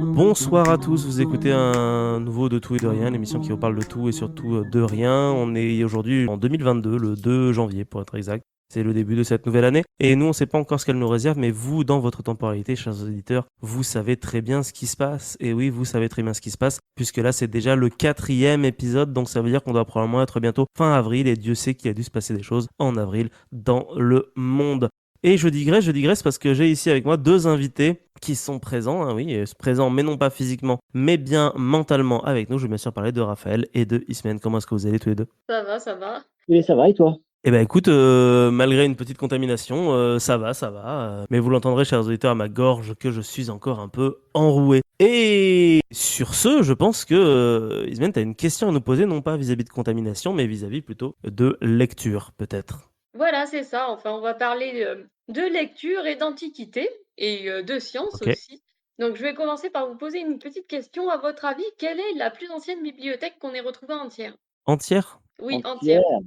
Bonsoir à tous, vous écoutez un nouveau De Tout et de Rien, l'émission qui vous parle de tout et surtout de rien. On est aujourd'hui en 2022, le 2 janvier pour être exact. C'est le début de cette nouvelle année. Et nous, on ne sait pas encore ce qu'elle nous réserve, mais vous, dans votre temporalité, chers auditeurs, vous savez très bien ce qui se passe. Et oui, vous savez très bien ce qui se passe, puisque là, c'est déjà le 4e épisode, donc ça veut dire qu'on doit probablement être bientôt fin avril, et Dieu sait qu'il a dû se passer des choses en avril dans le monde. Et je digresse parce que j'ai ici avec moi deux invités qui sont présents, hein, oui, présents mais non pas physiquement, mais bien mentalement avec nous. Je vais bien sûr parler de Raphaël et de Ismène. Comment est-ce que vous allez tous les deux ? Ça va, ça va. Oui, ça va, et toi? Eh ben écoute, malgré une petite contamination, ça va. Mais vous l'entendrez, chers auditeurs, à ma gorge que je suis encore un peu enroué. Et sur ce, je pense que Ismène, t'as une question à nous poser, non pas vis-à-vis de contamination, mais vis-à-vis plutôt de lecture, peut-être. Voilà, c'est ça. Enfin, on va parler de lecture et d'antiquité et de science Ok. aussi. Donc, je vais commencer par vous poser une petite question. À votre avis, quelle est la plus ancienne bibliothèque qu'on ait retrouvée entière? Entière ? Oui, entière. Entière?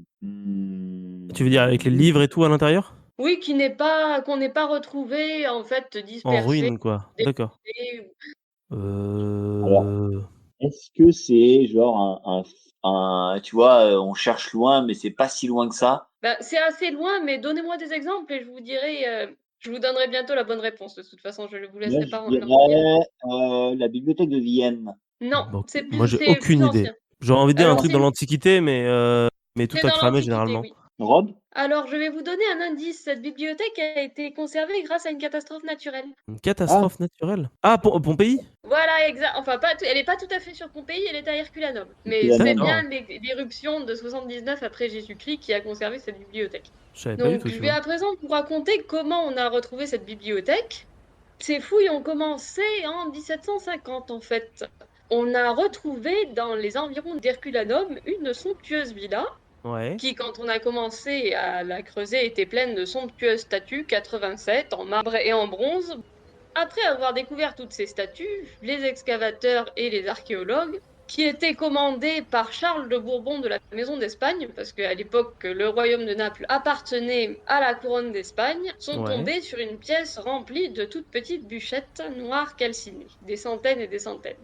Tu veux dire avec les livres et tout à l'intérieur ? Oui, qu'on n'ait pas retrouvée, en fait, En dispersée, ruine, quoi. D'accord. découpée. Alors, Euh... est-ce que c'est genre tu vois, on cherche loin, mais c'est pas si loin que ça? Ben, c'est assez loin, mais donnez-moi des exemples et je vous donnerai bientôt la bonne réponse. De toute façon, je ne vous Moi, laisserai je pas revenir. dirais la bibliothèque de Vienne. Non, Bon, moi, j'ai c'est aucune plus idée. ancien. J'aurais envie de dire un Alors, truc dans l'Antiquité, mais tout c'est a dans cramé l'Antiquité, généralement. oui. Rhodes? Alors, je vais vous donner un indice. Cette bibliothèque a été conservée grâce à une catastrophe naturelle. Une Ah, catastrophe naturelle. Ah, Pompéi ? Voilà, exact. Enfin, elle n'est pas tout à fait sur Pompéi, elle est à Herculanum. Mais c'est Herculanum. bien D'accord. l'éruption de 79 après Jésus-Christ qui a conservé cette bibliothèque. Je savais pas du Donc, tout, je tu vais vois. à présent vous raconter comment on a retrouvé cette bibliothèque. Ces fouilles ont commencé en 1750, en fait. On a retrouvé dans les environs d'Herculanum une somptueuse villa Ouais. qui, quand on a commencé à la creuser, était pleine de somptueuses statues, 87, en marbre et en bronze. Après avoir découvert toutes ces statues, les excavateurs et les archéologues, qui étaient commandés par Charles de Bourbon de la Maison d'Espagne, parce qu'à l'époque, le royaume de Naples appartenait à la couronne d'Espagne, sont Ouais. tombés sur une pièce remplie de toutes petites bûchettes noires calcinées, des centaines et des centaines.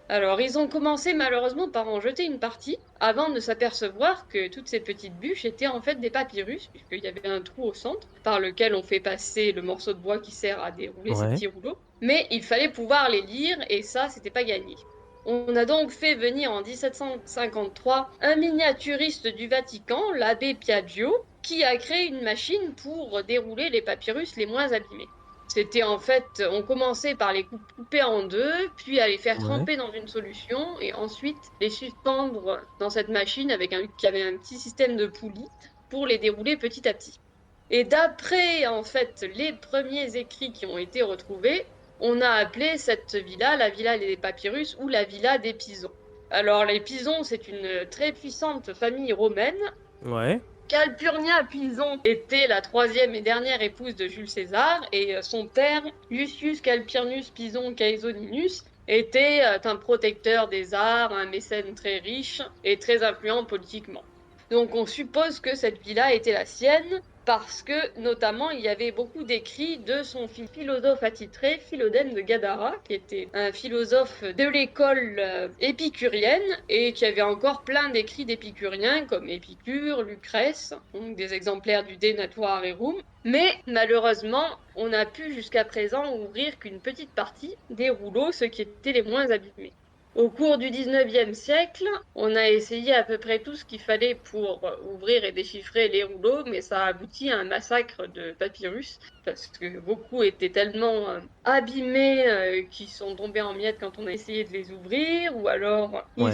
Alors, ils ont commencé malheureusement par en jeter une partie, avant de s'apercevoir que toutes ces petites bûches étaient en fait des papyrus, puisqu'il y avait un trou au centre, par lequel on fait passer le morceau de bois qui sert à dérouler ces Ouais. petits rouleaux. Mais il fallait pouvoir les lire, et ça, c'était pas gagné. On a donc fait venir en 1753 un miniaturiste du Vatican, l'abbé Piaggio, qui a créé une machine pour dérouler les papyrus les moins abîmés. C'était en fait, on commençait par les couper en deux, puis à les faire Ouais. tremper dans une solution, et ensuite les suspendre dans cette machine qui avait un petit système de poulies pour les dérouler petit à petit. Et d'après en fait les premiers écrits qui ont été retrouvés, on a appelé cette villa la villa des papyrus ou la villa des Pisons. Alors les Pisons, c'est une très puissante famille romaine. Ouais. Calpurnia Pison était la troisième et dernière épouse de Jules César, et son père, Lucius Calpurnius Pison Caesoninus, était un protecteur des arts, un mécène très riche et très influent politiquement. Donc on suppose que cette villa était la sienne, parce que notamment il y avait beaucoup d'écrits de son philosophe attitré Philodème de Gadara, qui était un philosophe de l'école épicurienne et qui avait encore plein d'écrits d'épicuriens comme Épicure, Lucrèce, donc des exemplaires du De Natura Rerum. Mais malheureusement, on n'a pu jusqu'à présent ouvrir qu'une petite partie des rouleaux, ceux qui étaient les moins abîmés. Au cours du 19e siècle, on a essayé à peu près tout ce qu'il fallait pour ouvrir et déchiffrer les rouleaux, mais ça a abouti à un massacre de papyrus, parce que beaucoup étaient tellement abîmés qu'ils sont tombés en miettes quand on a essayé de les ouvrir, ou alors Ouais.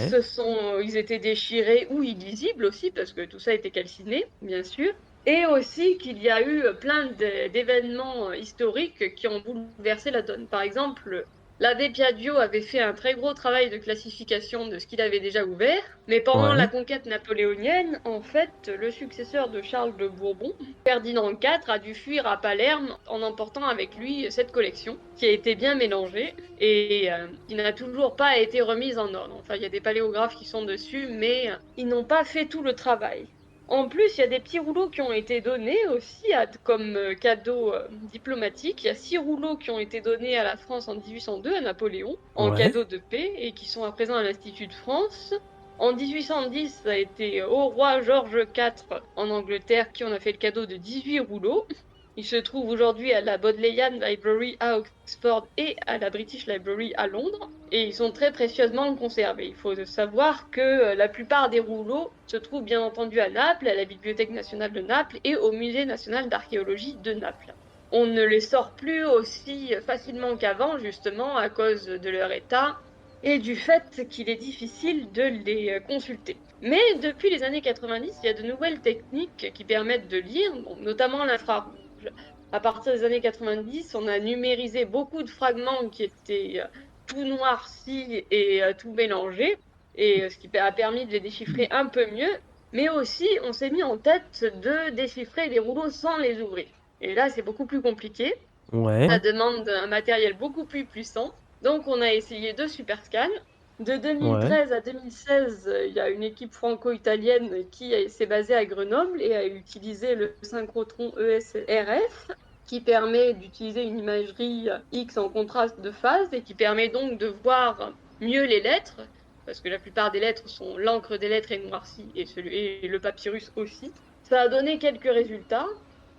ils étaient déchirés ou illisibles aussi, parce que tout ça était calciné, bien sûr. Et aussi qu'il y a eu plein d'événements historiques qui ont bouleversé la donne. Par exemple, l'abbé Piaggio avait fait un très gros travail de classification de ce qu'il avait déjà ouvert, mais pendant la Ouais. conquête napoléonienne, en fait, le successeur de Charles de Bourbon, Ferdinand IV, a dû fuir à Palerme en emportant avec lui cette collection, qui a été bien mélangée et qui n'a toujours pas été remise en ordre. Enfin, il y a des paléographes qui sont dessus, mais ils n'ont pas fait tout le travail. En plus, il y a des petits rouleaux qui ont été donnés aussi comme cadeau diplomatique. Il y a 6 rouleaux qui ont été donnés à la France en 1802 à Napoléon en Ouais. cadeau de paix et qui sont à présent à l'Institut de France. En 1810, ça a été au roi George IV en Angleterre qui en a fait le cadeau de 18 rouleaux. Il se trouve aujourd'hui à la Bodleian Library à Oxford et à la British Library à Londres. Et ils sont très précieusement conservés. Il faut savoir que la plupart des rouleaux se trouvent bien entendu à Naples, à la Bibliothèque nationale de Naples et au Musée national d'archéologie de Naples. On ne les sort plus aussi facilement qu'avant, justement, à cause de leur état et du fait qu'il est difficile de les consulter. Mais depuis les années 90, il y a de nouvelles techniques qui permettent de lire, notamment l'infrarouge. À partir des années 90, on a numérisé beaucoup de fragments qui étaient tout noircis et tout mélangés, et ce qui a permis de les déchiffrer un peu mieux. Mais aussi, on s'est mis en tête de déchiffrer les rouleaux sans les ouvrir. Et là, c'est beaucoup plus compliqué. Ouais. Ça demande un matériel beaucoup plus puissant. Donc, on a essayé deux superscans. De 2013 à 2016, il y a une équipe franco-italienne qui s'est basée à Grenoble et a utilisé le synchrotron ESRF, qui permet d'utiliser une imagerie X en contraste de phase et qui permet donc de voir mieux les lettres, parce que la plupart des lettres sont l'encre des lettres est noircie et le papyrus aussi. Ça a donné quelques résultats.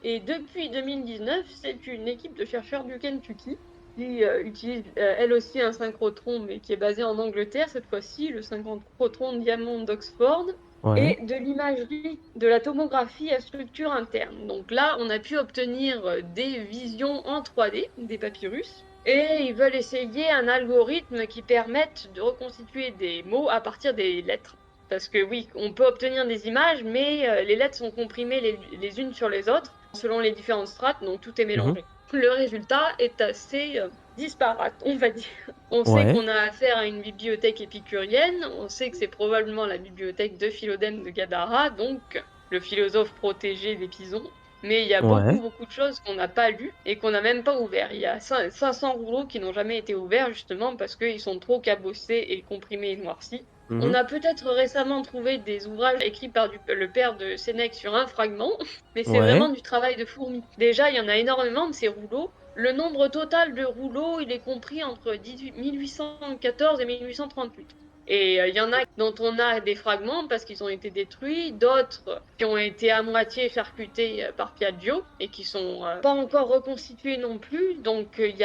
Et depuis 2019, c'est une équipe de chercheurs du Kentucky qui utilise elle aussi un synchrotron, mais qui est basé en Angleterre cette fois-ci, le synchrotron Diamond d'Oxford, Ouais. et de l'imagerie, de la tomographie à structure interne. Donc là, on a pu obtenir des visions en 3D des papyrus, et ils veulent essayer un algorithme qui permette de reconstituer des mots à partir des lettres. Parce que oui, on peut obtenir des images, mais les lettres sont comprimées les unes sur les autres selon les différentes strates, donc tout est Mhm. mélangé. Le résultat est assez disparate, on va dire. On sait Ouais. qu'on a affaire à une bibliothèque épicurienne, on sait que c'est probablement la bibliothèque de Philodème de Gadara, donc le philosophe protégé des pisons. Mais il y a Ouais. beaucoup de choses qu'on n'a pas lues et qu'on n'a même pas ouvertes. Il y a 500 rouleaux qui n'ont jamais été ouverts justement parce qu'ils sont trop cabossés et comprimés et noircis. On Mhm. a peut-être récemment trouvé des ouvrages écrits par le père de Sénèque sur un fragment, mais c'est Ouais. vraiment du travail de fourmi. Déjà, il y en a énormément de ces rouleaux. Le nombre total de rouleaux, il est compris entre 1814 et 1838. Et il y en a dont on a des fragments parce qu'ils ont été détruits, d'autres qui ont été à moitié charcutés par Piaggio et qui sont pas encore reconstitués non plus. Donc il y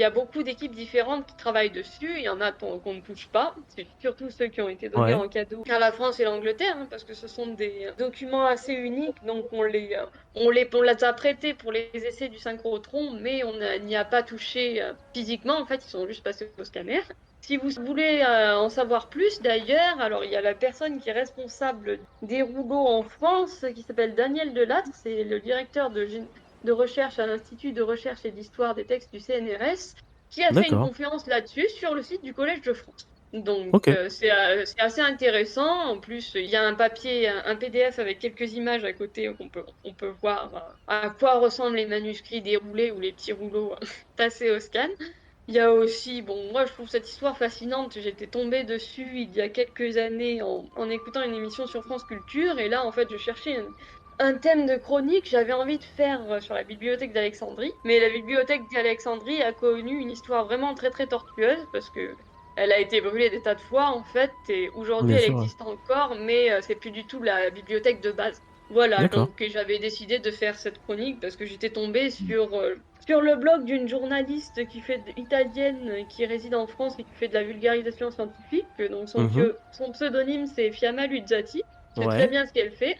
a beaucoup d'équipes différentes qui travaillent dessus. Il y en a qu'on ne touche pas. C'est surtout ceux qui ont été donnés Ouais. en cadeau à la France et l'Angleterre, hein, parce que ce sont des documents assez uniques. Donc on les a prêtés pour les essais du synchrotron, mais on n'y a pas touché physiquement. En fait, ils sont juste passés au scanner. Si vous voulez en savoir plus, d'ailleurs, alors il y a la personne qui est responsable des rouleaux en France, qui s'appelle Daniel Delattre, c'est le directeur de recherche à l'Institut de recherche et d'histoire des textes du CNRS, qui a fait une D'accord. conférence là-dessus sur le site du Collège de France. Donc Ok. c'est assez intéressant. En plus, il y a un papier, un PDF avec quelques images à côté où on peut voir à quoi ressemblent les manuscrits déroulés ou les petits rouleaux passés au scan. Il y a aussi, bon, moi je trouve cette histoire fascinante. J'étais tombée dessus il y a quelques années en écoutant une émission sur France Culture. Et là, en fait, je cherchais un thème de chronique. J'avais envie de faire sur la bibliothèque d'Alexandrie. Mais la bibliothèque d'Alexandrie a connu une histoire vraiment très tortueuse parce que elle a été brûlée des tas de fois en fait. Et aujourd'hui, Bien elle sûr. Ouais. existe encore, mais c'est plus du tout la bibliothèque de base. Voilà, D'accord. donc j'avais décidé de faire cette chronique parce que j'étais tombée sur le blog d'une journaliste italienne qui réside en France et qui fait de la vulgarisation scientifique. Donc Mhm. son pseudonyme c'est Fiamma Luzzati. C'est très Ouais. bien ce qu'elle fait.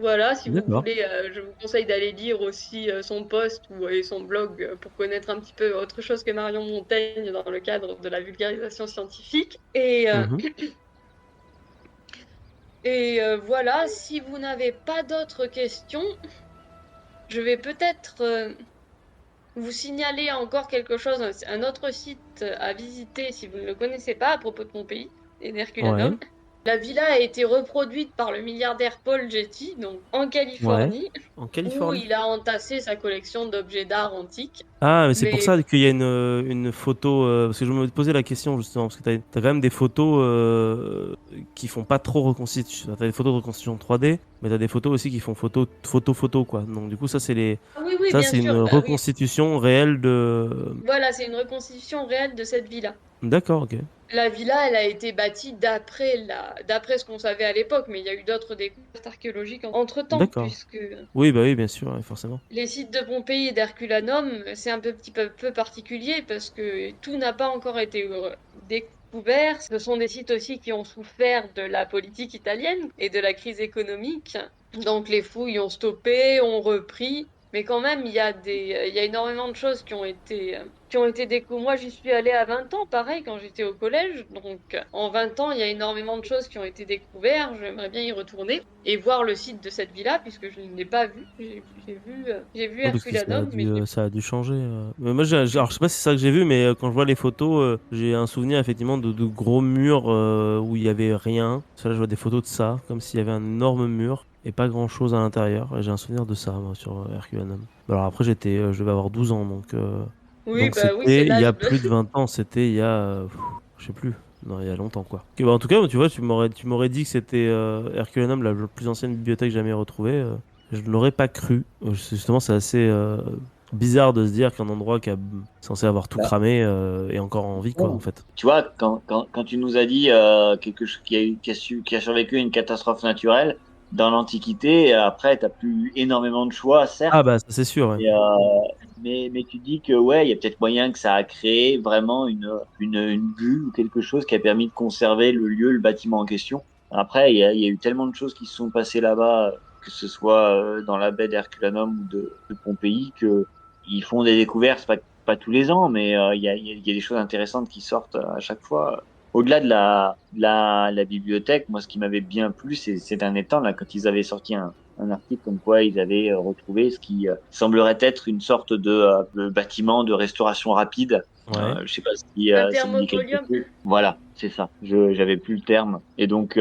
Voilà, si vous D'accord. voulez, je vous conseille d'aller lire aussi son post et son blog pour connaître un petit peu autre chose que Marion Montaigne dans le cadre de la vulgarisation scientifique. Mhm. Voilà, si vous n'avez pas d'autres questions, je vais peut-être vous signaler encore quelque chose, un autre site à visiter si vous ne le connaissez pas à propos de Pompéi et Ouais. d'Herculanum. La villa a été reproduite par le milliardaire Paul Getty, donc en Ouais. Californie, En où Californie. il a entassé sa collection d'objets d'art antiques. Ah, mais c'est pour Mais ça qu'il y a une photo. Parce que je me posais la question justement, parce que t'as quand même des photos qui font pas trop reconstitution. T'as des photos de reconstitution 3D, mais t'as des photos aussi qui font photo, quoi. Donc du coup, ah oui, oui, ça bien c'est une sûr. Bah oui, reconstitution réelle de. voilà, c'est une reconstitution réelle de cette villa. D'accord, ok. La villa, elle a été bâtie d'après ce qu'on savait à l'époque, mais il y a eu d'autres découvertes archéologiques entre-temps, D'accord. puisque Oui, bah oui, bien sûr, ouais, forcément. les sites de Pompéi et d'Herculanum, c'est un petit peu particulier parce que tout n'a pas encore été découvert. Ce sont des sites aussi qui ont souffert de la politique italienne et de la crise économique. Donc les fouilles ont stoppé, ont repris. Mais quand même, il y a énormément de choses qui ont été découvertes. Moi, j'y suis allée à 20 ans, pareil, quand j'étais au collège. Donc, en 20 ans, il y a énormément de choses qui ont été découvertes. J'aimerais bien y retourner et voir le site de cette villa, puisque je ne l'ai pas vu. J'ai vu Non, parce que Herculanum, mais je l'ai ça a dû changer. Mais moi, alors, je sais pas si c'est ça que j'ai vu, mais quand je vois les photos, j'ai un souvenir effectivement de gros murs où il y avait rien. Parce que là, je vois des photos de ça, comme s'il y avait un énorme mur et pas grand-chose à l'intérieur. Et j'ai un souvenir de ça, moi, sur Herculanum. Alors après, je devais avoir 12 ans, Oui, donc bah oui, c'est c'était il y a l'âge de... plus de 20 ans. C'était il y a, je sais plus. Non, il y a longtemps, quoi. Ok, bah, en tout cas, tu vois, tu m'aurais dit que c'était Herculanum, la plus ancienne bibliothèque jamais retrouvée. Je ne l'aurais pas cru. Justement, c'est assez bizarre de se dire qu'un endroit qui est censé avoir tout Bah, cramé est encore en vie, quoi, en bon. fait. Tu vois, quand tu nous as dit quelque chose qui a survécu à une catastrophe naturelle, dans l'Antiquité, après, tu n'as plus eu énormément de choix, Ah certes, bah, ça, c'est sûr, ouais. mais, mais tu dis que ouais, il y a peut-être moyen que ça a créé vraiment une bulle ou quelque chose qui a permis de conserver le lieu, le bâtiment en question. Après, il y a eu tellement de choses qui se sont passées là-bas, que ce soit dans la baie d'Herculanum ou de Pompéi, que ils font des découvertes, pas tous les ans, mais il y a des choses intéressantes qui sortent à chaque fois. Au-delà de la bibliothèque, moi, ce qui m'avait bien plu ces derniers temps, là, quand ils avaient sorti un article comme quoi ils avaient retrouvé ce qui semblerait être une sorte de bâtiment de restauration rapide. Ouais. Je sais pas si Un ça te dit quelque thermopolium. chose. Voilà, c'est ça. J'avais plus le terme. Et donc,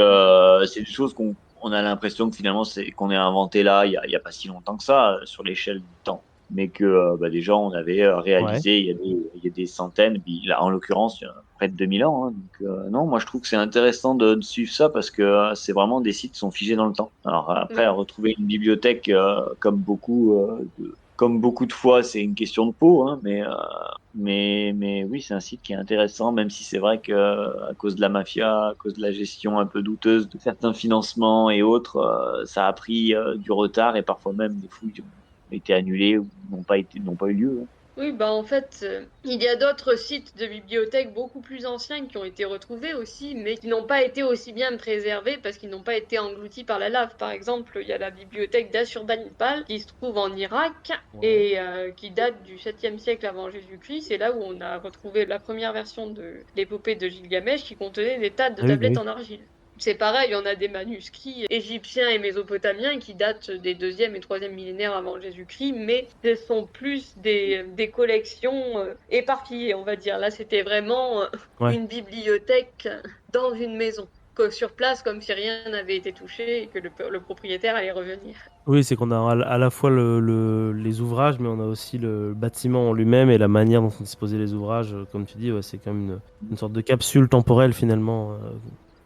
c'est des choses qu'on a l'impression que finalement, c'est qu'on est inventé là, il y a pas si longtemps que ça, sur l'échelle du temps. Mais que bah, des gens, on avait Ouais. réalisé il y a des centaines, puis là, en l'occurrence, il y a près de 2000 ans. Hein. Donc, non, moi, je trouve que c'est intéressant de suivre ça parce que c'est vraiment des sites qui sont figés dans le temps. Alors, après, Oui. à retrouver une bibliothèque comme beaucoup de fois, c'est une question de peau, hein, mais oui, c'est un site qui est intéressant, même si c'est vrai que à cause de la mafia, à cause de la gestion un peu douteuse de certains financements et autres, ça a pris du retard et parfois même des fouilles ont été annulées ou n'ont pas eu lieu. Hein. Oui, bah en fait, il y a d'autres sites de bibliothèques beaucoup plus anciens qui ont été retrouvés aussi, mais qui n'ont pas été aussi bien préservés parce qu'ils n'ont pas été engloutis par la lave. Par exemple, il y a la bibliothèque d'Ashurbanipal qui se trouve en Irak Ouais. et qui date du 7e siècle avant Jésus-Christ. C'est là où on a retrouvé la première version de l'épopée de Gilgamesh qui contenait des tas de Ah oui, bah tablettes oui. en argile. C'est pareil, on a des manuscrits égyptiens et mésopotamiens qui datent des 2e et 3e millénaires avant Jésus-Christ, mais ce sont plus des collections éparpillées, on va dire. Là, c'était vraiment Ouais. une bibliothèque dans une maison, sur place, comme si rien n'avait été touché et que le propriétaire allait revenir. Oui, c'est qu'on a à la fois les ouvrages, mais on a aussi le bâtiment en lui-même et la manière dont sont disposés les ouvrages. Comme tu dis, ouais, c'est comme une sorte de capsule temporelle finalement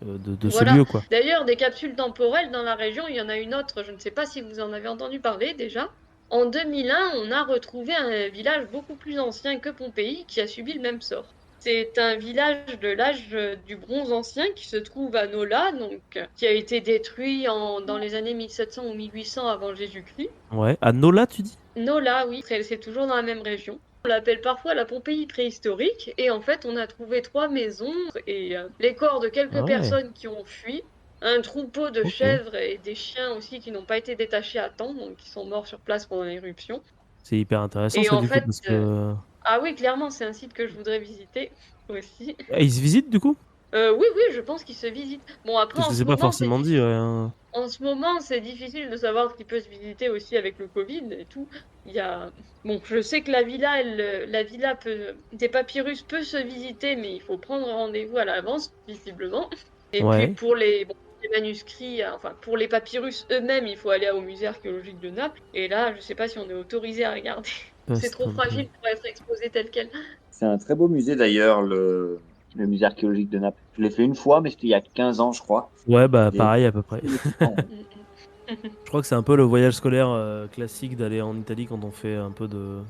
de ce Voilà. lieu, quoi. D'ailleurs, des capsules temporelles dans la région, il y en a une autre, je ne sais pas si vous en avez entendu parler déjà. En 2001, on a retrouvé un village beaucoup plus ancien que Pompéi qui a subi le même sort. C'est un village de l'âge du bronze ancien qui se trouve à Nola, donc qui a été détruit dans les années 1700 ou 1800 avant Jésus-Christ. Ouais. À Nola, tu dis? Nola, oui, c'est toujours dans la même région. On l'appelle parfois la Pompéi préhistorique, et en fait, on a trouvé 3 maisons et les corps de quelques Ah ouais. personnes qui ont fui, un troupeau de Ok. chèvres et des chiens aussi qui n'ont pas été détachés à temps, donc qui sont morts sur place pendant l'éruption. C'est hyper intéressant Et ça en du coup fait, parce que ah oui, clairement, c'est un site que je voudrais visiter aussi. ah, ils se visitent du coup? Oui, oui, je pense qu'ils se visitent. Bon, après, Parce en que ce c'est pas moment, c'est forcément dit. Ouais, difficile. hein. En ce moment, c'est difficile de savoir ce qui peut se visiter aussi avec le Covid et tout. Il y a... Bon, je sais que la villa des papyrus peut se visiter, mais il faut prendre rendez-vous à l'avance, visiblement. Et puis Ouais. pour les manuscrits, enfin pour les papyrus eux-mêmes, il faut aller au musée archéologique de Naples. Et là, je sais pas si on est autorisé à regarder. C'est trop fragile pour être exposé tel quel. C'est un très beau musée d'ailleurs, le musée archéologique de Naples. Je l'ai fait une fois, mais c'était il y a 15 ans, je crois. Ouais, bah C'était pareil à peu près. magnifiquement. Je crois que c'est un peu le voyage scolaire classique d'aller en Italie quand on fait un peu de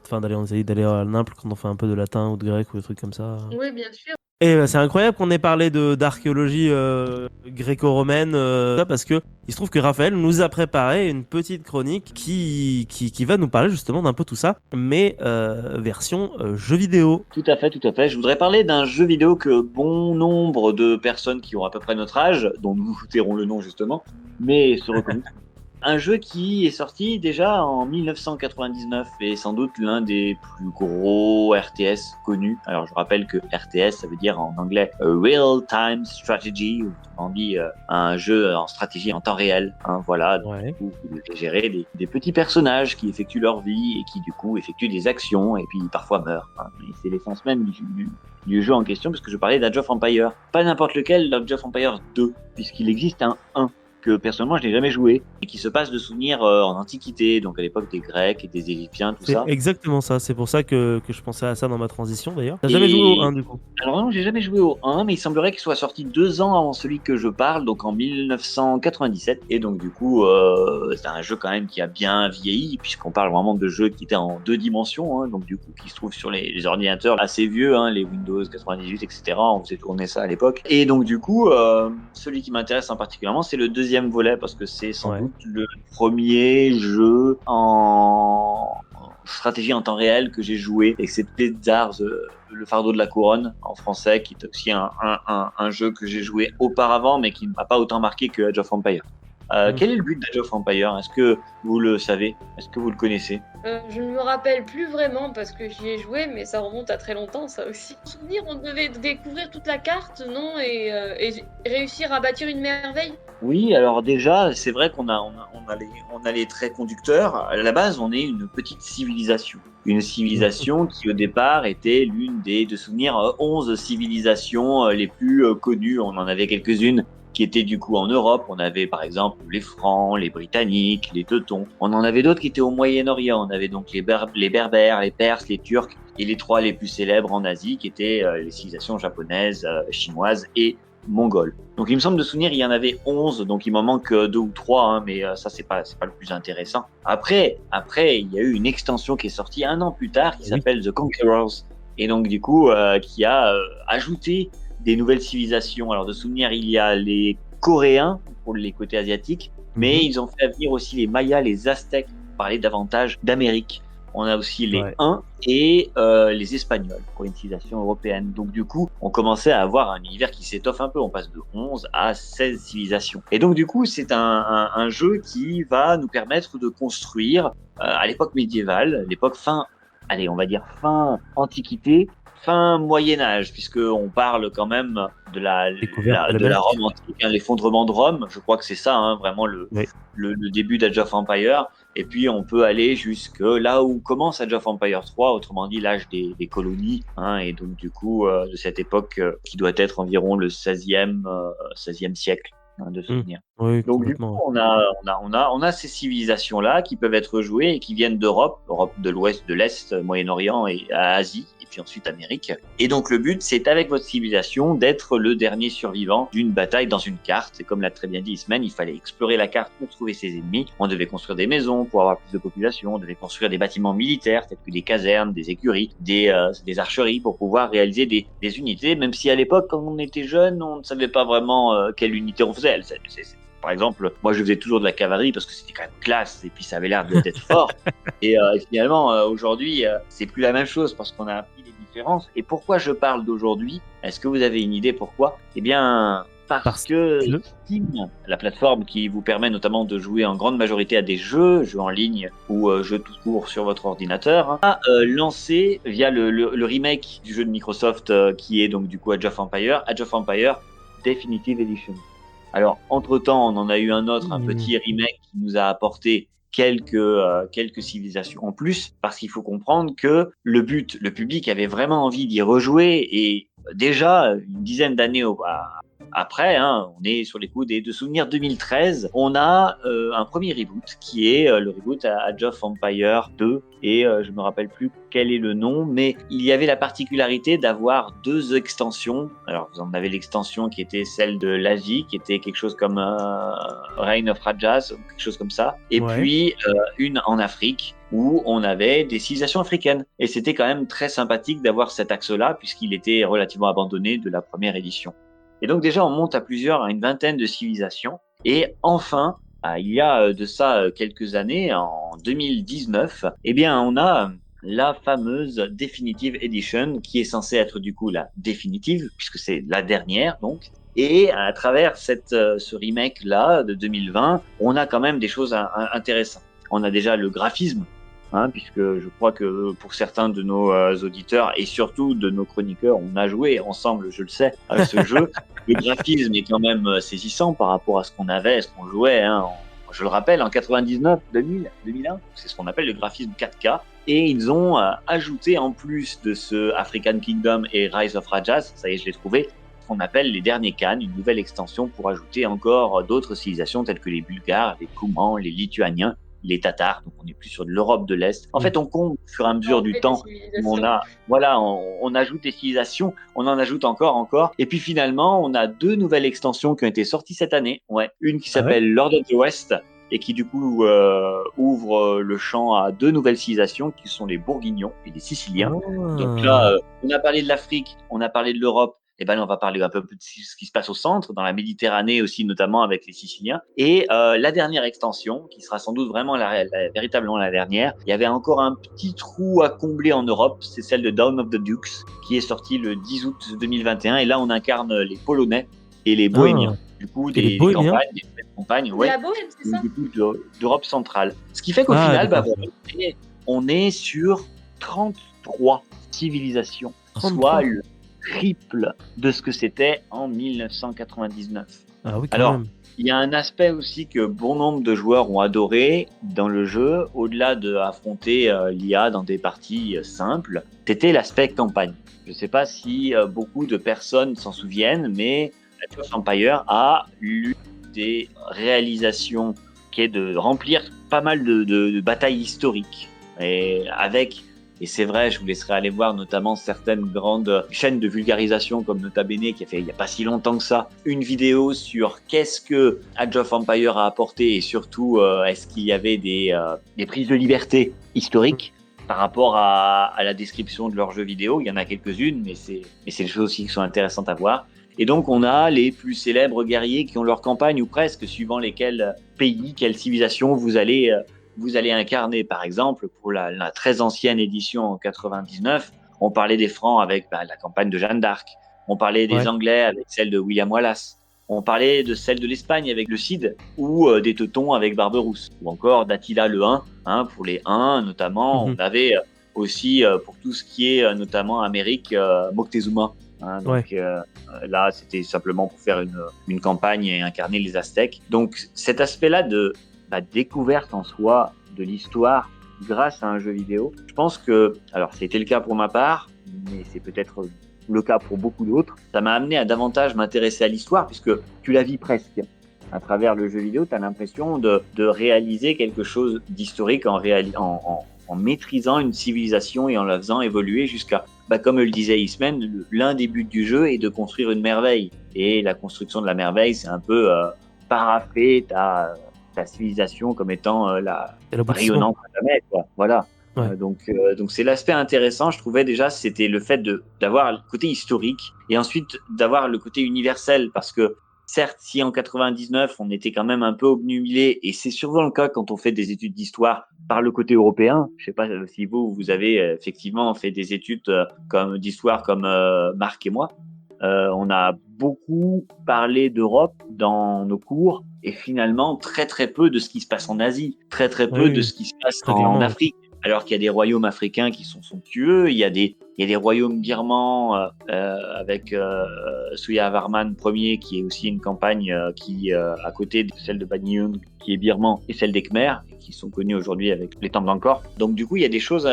enfin d'aller en Italie, d'aller à Naples quand on fait un peu de latin ou de grec ou des trucs comme ça. Oui, bien sûr. Et c'est incroyable qu'on ait parlé d'archéologie gréco-romaine, parce que il se trouve que Raphaël nous a préparé une petite chronique qui va nous parler justement d'un peu tout ça, mais version jeu vidéo. Tout à fait, tout à fait. Je voudrais parler d'un jeu vidéo que bon nombre de personnes qui ont à peu près notre âge, dont nous tairons le nom justement, mais se reconnaissent. Un jeu qui est sorti déjà en 1999 et sans doute l'un des plus gros RTS connus. Alors je rappelle que RTS, ça veut dire en anglais Real Time Strategy, on dit un jeu en stratégie en temps réel. Hein, voilà, donc, Ouais. du coup, vous devez gérer des petits personnages qui effectuent leur vie et qui du coup effectuent des actions et puis parfois meurent. Hein. Et c'est l'essence même du jeu en question, parce que je parlais d'Age of Empire. Pas n'importe lequel, l'Age of Empire 2, puisqu'il existe un 1 que personnellement je n'ai jamais joué et qui se passe de souvenirs en Antiquité, donc à l'époque des Grecs et des Égyptiens, tout C'est ça. exactement ça, c'est pour ça que je pensais à ça dans ma transition d'ailleurs. T'as jamais joué au 1 du coup? Alors non, j'ai jamais joué au 1, mais il semblerait qu'il soit sorti 2 ans avant celui que je parle, donc en 1997. Et donc du coup, c'est un jeu quand même qui a bien vieilli, puisqu'on parle vraiment de jeux qui étaient en 2 dimensions, hein, donc du coup qui se trouvent sur les ordinateurs assez vieux, hein, les Windows 98, etc. On faisait tourner ça à l'époque. Et donc du coup, celui qui m'intéresse en particulièrement, c'est le deuxième volet, parce que c'est sans doute le premier jeu en stratégie en temps réel que j'ai joué, et c'est Blizzard, le fardeau de la couronne en français, qui est aussi un jeu que j'ai joué auparavant mais qui ne m'a pas autant marqué que Age of Empire. Quel est le but d'Age of Empire? Est-ce que vous le savez? Est-ce que vous le connaissez? Je ne me rappelle plus vraiment parce que j'y ai joué, mais ça remonte à très longtemps, ça aussi. Souvenir, on devait découvrir toute la carte, non, et réussir à bâtir une merveille. Oui, alors déjà, c'est vrai qu'on a les traits conducteurs. À la base, on est une petite civilisation. Une civilisation qui, au départ, était l'une des, de souvenir, 11 civilisations les plus connues. On en avait quelques-unes qui étaient du coup en Europe. On avait par exemple les Francs, les Britanniques, les Teutons. On en avait d'autres qui étaient au Moyen-Orient. On avait donc les Berbères, les Perses, les Turcs, et les 3 les plus célèbres en Asie, qui étaient les civilisations japonaises, chinoises et mongoles. Donc il me semble de souvenir, il y en avait 11, donc il m'en manque 2 ou 3, hein, mais ça c'est pas le plus intéressant. Après, il y a eu une extension qui est sortie 1 an plus tard, qui s'appelle The Conquerors, et donc du coup qui a ajouté des nouvelles civilisations. Alors de souvenir, il y a les Coréens pour les côtés asiatiques, mais ils ont fait venir aussi les Mayas, les Aztèques, pour parler davantage d'Amérique. On a aussi les Huns et les Espagnols pour une civilisation européenne. Donc du coup, on commençait à avoir un univers qui s'étoffe un peu. On passe de 11 à 16 civilisations. Et donc du coup, c'est un jeu qui va nous permettre de construire à l'époque médiévale, l'époque fin Antiquité, fin Moyen-Âge, puisqu'on parle quand même de la Rome antique, hein, l'effondrement de Rome. Je crois que c'est ça, hein, vraiment le début d'Age of Empire. Et puis, on peut aller jusque là où commence Age of Empire 3, autrement dit l'âge des colonies. Hein, et donc, du coup, de cette époque qui doit être environ le 16e siècle, hein, de souvenir. Oui, donc, du coup, on a ces civilisations-là qui peuvent être jouées et qui viennent d'Europe, Europe de l'Ouest, de l'Est, Moyen-Orient et Asie, et puis ensuite Amérique. Et donc, le but, c'est avec votre civilisation d'être le dernier survivant d'une bataille dans une carte. Et comme l'a très bien dit Ismen, il fallait explorer la carte pour trouver ses ennemis. On devait construire des maisons pour avoir plus de population. On devait construire des bâtiments militaires, tels que des casernes, des écuries, des archeries pour pouvoir réaliser des unités. Même si à l'époque, quand on était jeune, on ne savait pas vraiment quelle unité on faisait. Par exemple, moi je faisais toujours de la cavalerie parce que c'était quand même classe et puis ça avait l'air d'être fort. Et finalement, aujourd'hui, c'est plus la même chose parce qu'on a appris les différences. Et pourquoi je parle d'aujourd'hui? Est-ce que vous avez une idée pourquoi? Eh bien, parce que Steam, la plateforme qui vous permet notamment de jouer en grande majorité à des jeux en ligne ou jeux tout court sur votre ordinateur, hein, a lancé via le remake du jeu de Microsoft qui est donc du coup Age of Empire Definitive Edition. Alors, entre-temps, on en a eu un autre, un petit remake qui nous a apporté quelques civilisations en plus, parce qu'il faut comprendre que le public avait vraiment envie d'y rejouer, et déjà, une dizaine d'années après, on est sur les coups de souvenirs 2013. On a un premier reboot qui est le reboot à Age of Empires 2 et je me rappelle plus quel est le nom, mais il y avait la particularité d'avoir 2 extensions. Alors vous en avez l'extension qui était celle de l'Asie, qui était quelque chose comme Reign of Rajas, quelque chose comme ça, et puis une en Afrique où on avait des civilisations africaines. Et c'était quand même très sympathique d'avoir cet axe-là puisqu'il était relativement abandonné de la première édition. Et donc déjà, on monte à une vingtaine de civilisations. Et enfin, il y a de ça quelques années, en 2019, eh bien, on a la fameuse Definitive Edition, qui est censée être du coup la définitive, puisque c'est la dernière, donc. Et à travers ce remake-là de 2020, on a quand même des choses intéressantes. On a déjà le graphisme, puisque je crois que pour certains de nos auditeurs et surtout de nos chroniqueurs, on a joué ensemble, je le sais, à ce jeu. Le graphisme est quand même saisissant par rapport à ce qu'on avait, ce qu'on jouait. Je le rappelle, en 99, 2000, 2001, c'est ce qu'on appelle le graphisme 4K. Et ils ont ajouté, en plus de ce African Kingdom et Rise of Rajas, ça y est, je l'ai trouvé, ce qu'on appelle les derniers Khans, une nouvelle extension pour ajouter encore d'autres civilisations telles que les Bulgares, les Coumans, les Lituaniens, les Tatars. Donc on n'est plus sur de l'Europe de l'Est. En fait, on compte au fur et à mesure du temps. On ajoute des civilisations, on en ajoute encore. Et puis finalement, on a 2 nouvelles extensions qui ont été sorties cette année. Une qui s'appelle Lord of the West et qui du coup ouvre le champ à 2 nouvelles civilisations qui sont les Bourguignons et les Siciliens. Donc là, on a parlé de l'Afrique, on a parlé de l'Europe. Et ben, on va parler un peu de ce qui se passe au centre, dans la Méditerranée aussi, notamment avec les Siciliens. Et la dernière extension, qui sera sans doute vraiment véritablement la dernière, il y avait encore un petit trou à combler en Europe, c'est celle de Dawn of the Dukes, qui est sortie le 10 août 2021. Et là, on incarne les Polonais et les Bohémiens. Du coup, des campagnes, la Bohème, c'est ça, du coup, d'Europe centrale. Ce qui fait qu'au final, on est sur 33 civilisations, 33. soit le triple de ce que c'était en 1999. Ah oui, quand Alors, même. il y a un aspect aussi que bon nombre de joueurs ont adoré dans le jeu, au-delà d'affronter l'IA dans des parties simples, c'était l'aspect campagne. Je ne sais pas si beaucoup de personnes s'en souviennent, mais Age of Empires a l'une des réalisations qui est de remplir pas mal de batailles historiques. Et c'est vrai, je vous laisserai aller voir notamment certaines grandes chaînes de vulgarisation comme Nota Bene qui a fait il n'y a pas si longtemps que ça une vidéo sur qu'est-ce que Age of Empires a apporté et surtout est-ce qu'il y avait des prises de liberté historiques par rapport à la description de leurs jeux vidéo. Il y en a quelques-unes, mais c'est des choses aussi qui sont intéressantes à voir. Et donc on a les plus célèbres guerriers qui ont leur campagne ou presque, suivant lesquels pays, quelle civilisation vous allez incarner. Par exemple, pour la très ancienne édition en 99, on parlait des Francs avec la campagne de Jeanne d'Arc. On parlait des Anglais avec celle de William Wallace. On parlait de celle de l'Espagne avec le Cid ou des Teutons avec Barberousse. Ou encore d'Attila le Hun, pour les Huns notamment. On avait aussi, pour tout ce qui est notamment Amérique, Moctezuma. Là, c'était simplement pour faire une campagne et incarner les Aztèques. Donc cet aspect-là de découverte en soi de l'histoire grâce à un jeu vidéo. Je pense que, alors c'était le cas pour ma part, mais c'est peut-être le cas pour beaucoup d'autres, ça m'a amené à davantage m'intéresser à l'histoire puisque tu la vis presque. À travers le jeu vidéo, tu as l'impression de réaliser quelque chose d'historique en maîtrisant une civilisation et en la faisant évoluer jusqu'à, comme le disait Eastman, l'un des buts du jeu est de construire une merveille. Et la construction de la merveille, c'est un peu parapher ta civilisation comme étant la rayonnante jamais, quoi. Voilà. Donc c'est l'aspect intéressant, je trouvais déjà, c'était le fait d'avoir le côté historique et ensuite d'avoir le côté universel, parce que certes, si en 99 on était quand même un peu obnubilé, et c'est souvent le cas quand on fait des études d'histoire par le côté européen. Je sais pas si vous avez effectivement fait des études d'histoire comme Marc et moi. On a beaucoup parlé d'Europe dans nos cours et finalement très très peu de ce qui se passe en Asie, très très peu de ce qui se passe en Afrique. Alors qu'il y a des royaumes africains qui sont somptueux, il y a des royaumes birmans avec Suryavarman Ier qui est aussi une campagne qui à côté de celle de Banyun qui est birman et celle des Khmers qui sont connues aujourd'hui avec les temples d'Angkor. Donc du coup il y a des choses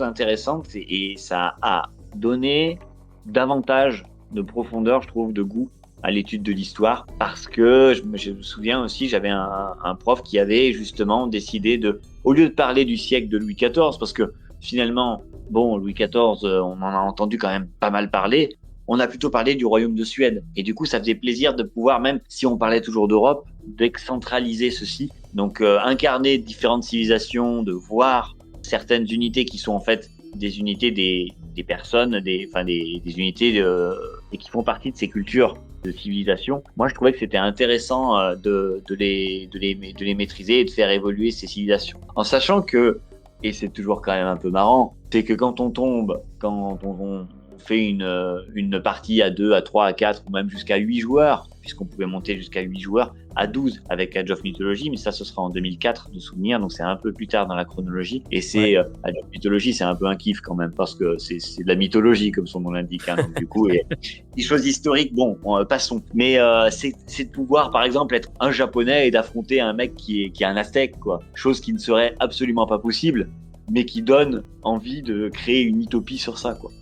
intéressantes et ça a donné davantage de profondeur, je trouve, de goût à l'étude de l'histoire parce que je me souviens aussi, j'avais un prof qui avait justement décidé au lieu de parler du siècle de Louis XIV, parce que finalement, bon, Louis XIV, on en a entendu quand même pas mal parler, on a plutôt parlé du royaume de Suède. Et du coup, ça faisait plaisir de pouvoir, même si on parlait toujours d'Europe, d'excentraliser ceci. Donc, incarner différentes civilisations, de voir certaines unités qui sont en fait des unités des personnes, des unités et qui font partie de ces cultures de civilisation. Moi, je trouvais que c'était intéressant de les maîtriser et de faire évoluer ces civilisations. En sachant que, et c'est toujours quand même un peu marrant, c'est que quand on fait une partie à 2, à 3, à 4 ou même jusqu'à 8 joueurs, puisqu'on pouvait monter jusqu'à 8 joueurs, à 12 avec Age of Mythology, mais ça, ce sera en 2004 de souvenir, donc c'est un peu plus tard dans la chronologie. Et c'est Age of Mythology, c'est un peu un kiff quand même, parce que c'est de la mythologie, comme son nom l'indique. Hein, donc du coup, et des choses historiques, bon, passons. Mais c'est de pouvoir, par exemple, être un Japonais et d'affronter un mec qui est un Aztèque, quoi. Chose qui ne serait absolument pas possible, mais qui donne envie de créer une utopie sur ça, quoi.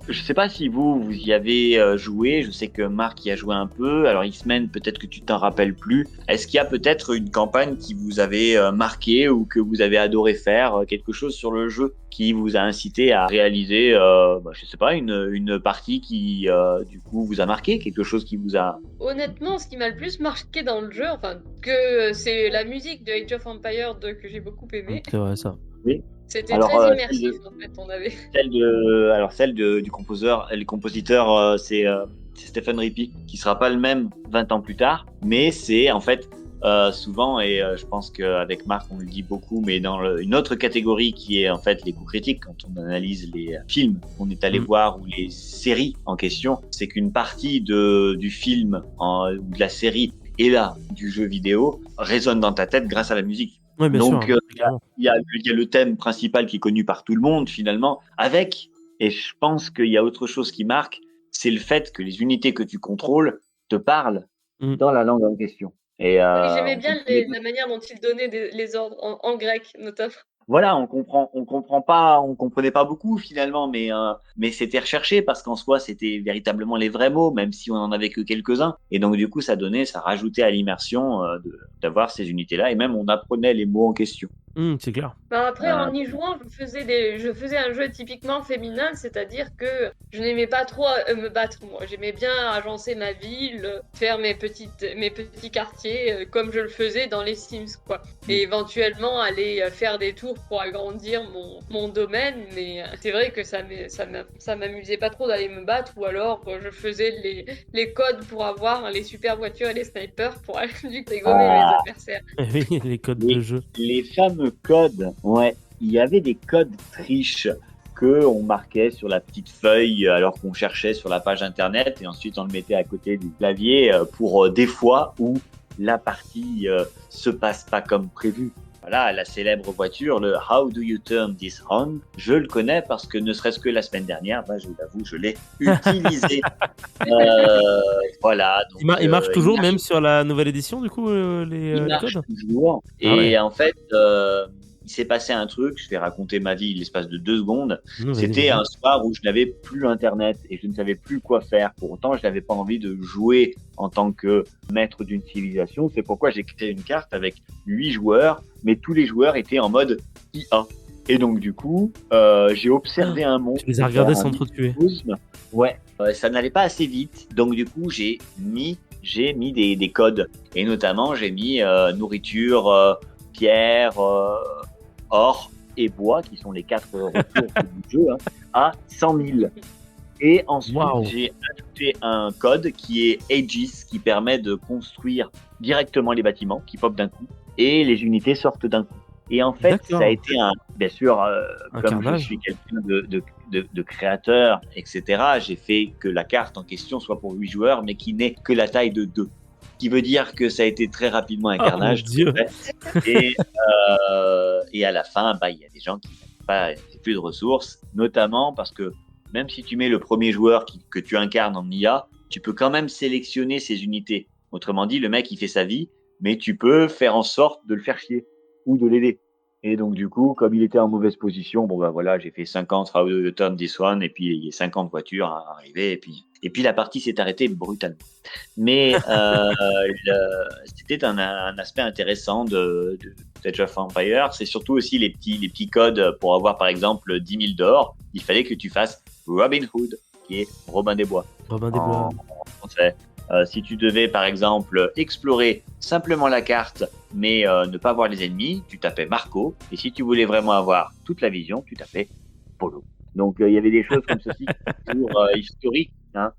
Je sais pas si vous y avez joué. Je sais que Marc y a joué un peu. Alors X-Men, peut-être que tu t'en rappelles plus. Est-ce qu'il y a peut-être une campagne qui vous avait marqué ou que vous avez adoré faire, quelque chose sur le jeu qui vous a incité à réaliser, je sais pas, une partie qui du coup vous a marqué, quelque chose qui vous a... Honnêtement, ce qui m'a le plus marqué dans le jeu, c'est la musique de Age of Empires 2 que j'ai beaucoup aimé. C'est vrai, ça. Oui. C'était Alors, très immersif, en fait, on avait. Celle du compositeur, c'est Stephen Rippey, qui sera pas le même 20 ans plus tard, mais c'est en fait souvent, et je pense qu'avec Marc on le dit beaucoup, mais dans une autre catégorie qui est en fait les coups critiques, quand on analyse les films qu'on est allé voir ou les séries en question, c'est qu'une partie du film ou de la série et là du jeu vidéo résonne dans ta tête grâce à la musique. Ouais, bien Donc, sûr. il y a le thème principal qui est connu par tout le monde, finalement, et je pense qu'il y a autre chose qui marque, c'est le fait que les unités que tu contrôles te parlent dans la langue en question. Et, oui, j'aimais bien la manière dont il donnait les ordres en grec, notamment. Voilà, on comprenait pas beaucoup finalement, mais c'était recherché parce qu'en soi c'était véritablement les vrais mots, même si on en avait que quelques-uns. Et donc du coup ça rajoutait à l'immersion d'avoir ces unités-là, et même on apprenait les mots en question. C'est clair. Après, en y jouant, je faisais un jeu typiquement féminin, c'est-à-dire que je n'aimais pas trop me battre, moi. J'aimais bien agencer ma ville, faire mes petits quartiers, comme je le faisais dans les Sims, quoi. Et éventuellement aller faire des tours pour agrandir mon domaine, mais c'est vrai que ça m'amusait pas trop d'aller me battre, ou alors je faisais les codes pour avoir les super voitures et les snipers pour aller dégommer mes adversaires. Oui, les codes de jeu. Les fameux codes, ouais. Il y avait des codes triches qu'on marquait sur la petite feuille alors qu'on cherchait sur la page internet, et ensuite on le mettait à côté du clavier pour des fois où la partie se passe pas comme prévu. Voilà, la célèbre voiture, le How do you turn this on? Je le connais parce que ne serait-ce que la semaine dernière, je l'avoue, je l'ai utilisé. Voilà. Donc, il marche toujours, même sur la nouvelle édition, du coup, les il marche codes toujours. Et en fait, il s'est passé un truc, je vais raconter ma vie l'espace de 2 secondes. C'était un soir où je n'avais plus Internet et je ne savais plus quoi faire. Pour autant, je n'avais pas envie de jouer en tant que maître d'une civilisation. C'est pourquoi j'ai créé une carte avec 8 joueurs, mais tous les joueurs étaient en mode IA. Et donc, du coup, j'ai observé un monde. Tu les as regardés s'entretuer. Ouais, ça n'allait pas assez vite. Donc, du coup, j'ai mis des codes. Et notamment, j'ai mis nourriture, pierre, or et bois, qui sont les 4 ressources du jeu, à 100 000. Et ensuite, j'ai ajouté un code qui est Aegis, qui permet de construire directement les bâtiments, qui pop d'un coup, et les unités sortent d'un coup. Et en fait, ça a été bien sûr, comme je suis quelqu'un de créateur, etc., j'ai fait que la carte en question soit pour 8 joueurs, mais qui n'est que la taille de 2. Qui veut dire que ça a été très rapidement un carnage. Oh, mon Dieu. Et à la fin, il y a des gens qui n'ont pas plus de ressources, notamment parce que même si tu mets le premier joueur que tu incarnes en IA, tu peux quand même sélectionner ses unités. Autrement dit, le mec, il fait sa vie, mais tu peux faire en sorte de le faire chier ou de l'aider. Et donc, du coup, comme il était en mauvaise position, bon, bah voilà, j'ai fait 50 round of the turn this one, et puis il y a 50 voitures à arriver, et puis la partie s'est arrêtée brutalement. Mais c'était un aspect intéressant de Age of Empires. C'est surtout aussi les petits codes pour avoir, par exemple, 10 000 d'or. Il fallait que tu fasses Robin Hood, qui est Robin des Bois Robin des Bois. en français. Si tu devais, par exemple, explorer simplement la carte, mais ne pas voir les ennemis, tu tapais Marco. Et si tu voulais vraiment avoir toute la vision, tu tapais Polo. Donc, il y avait des choses comme ceci, toujours historiques, hein.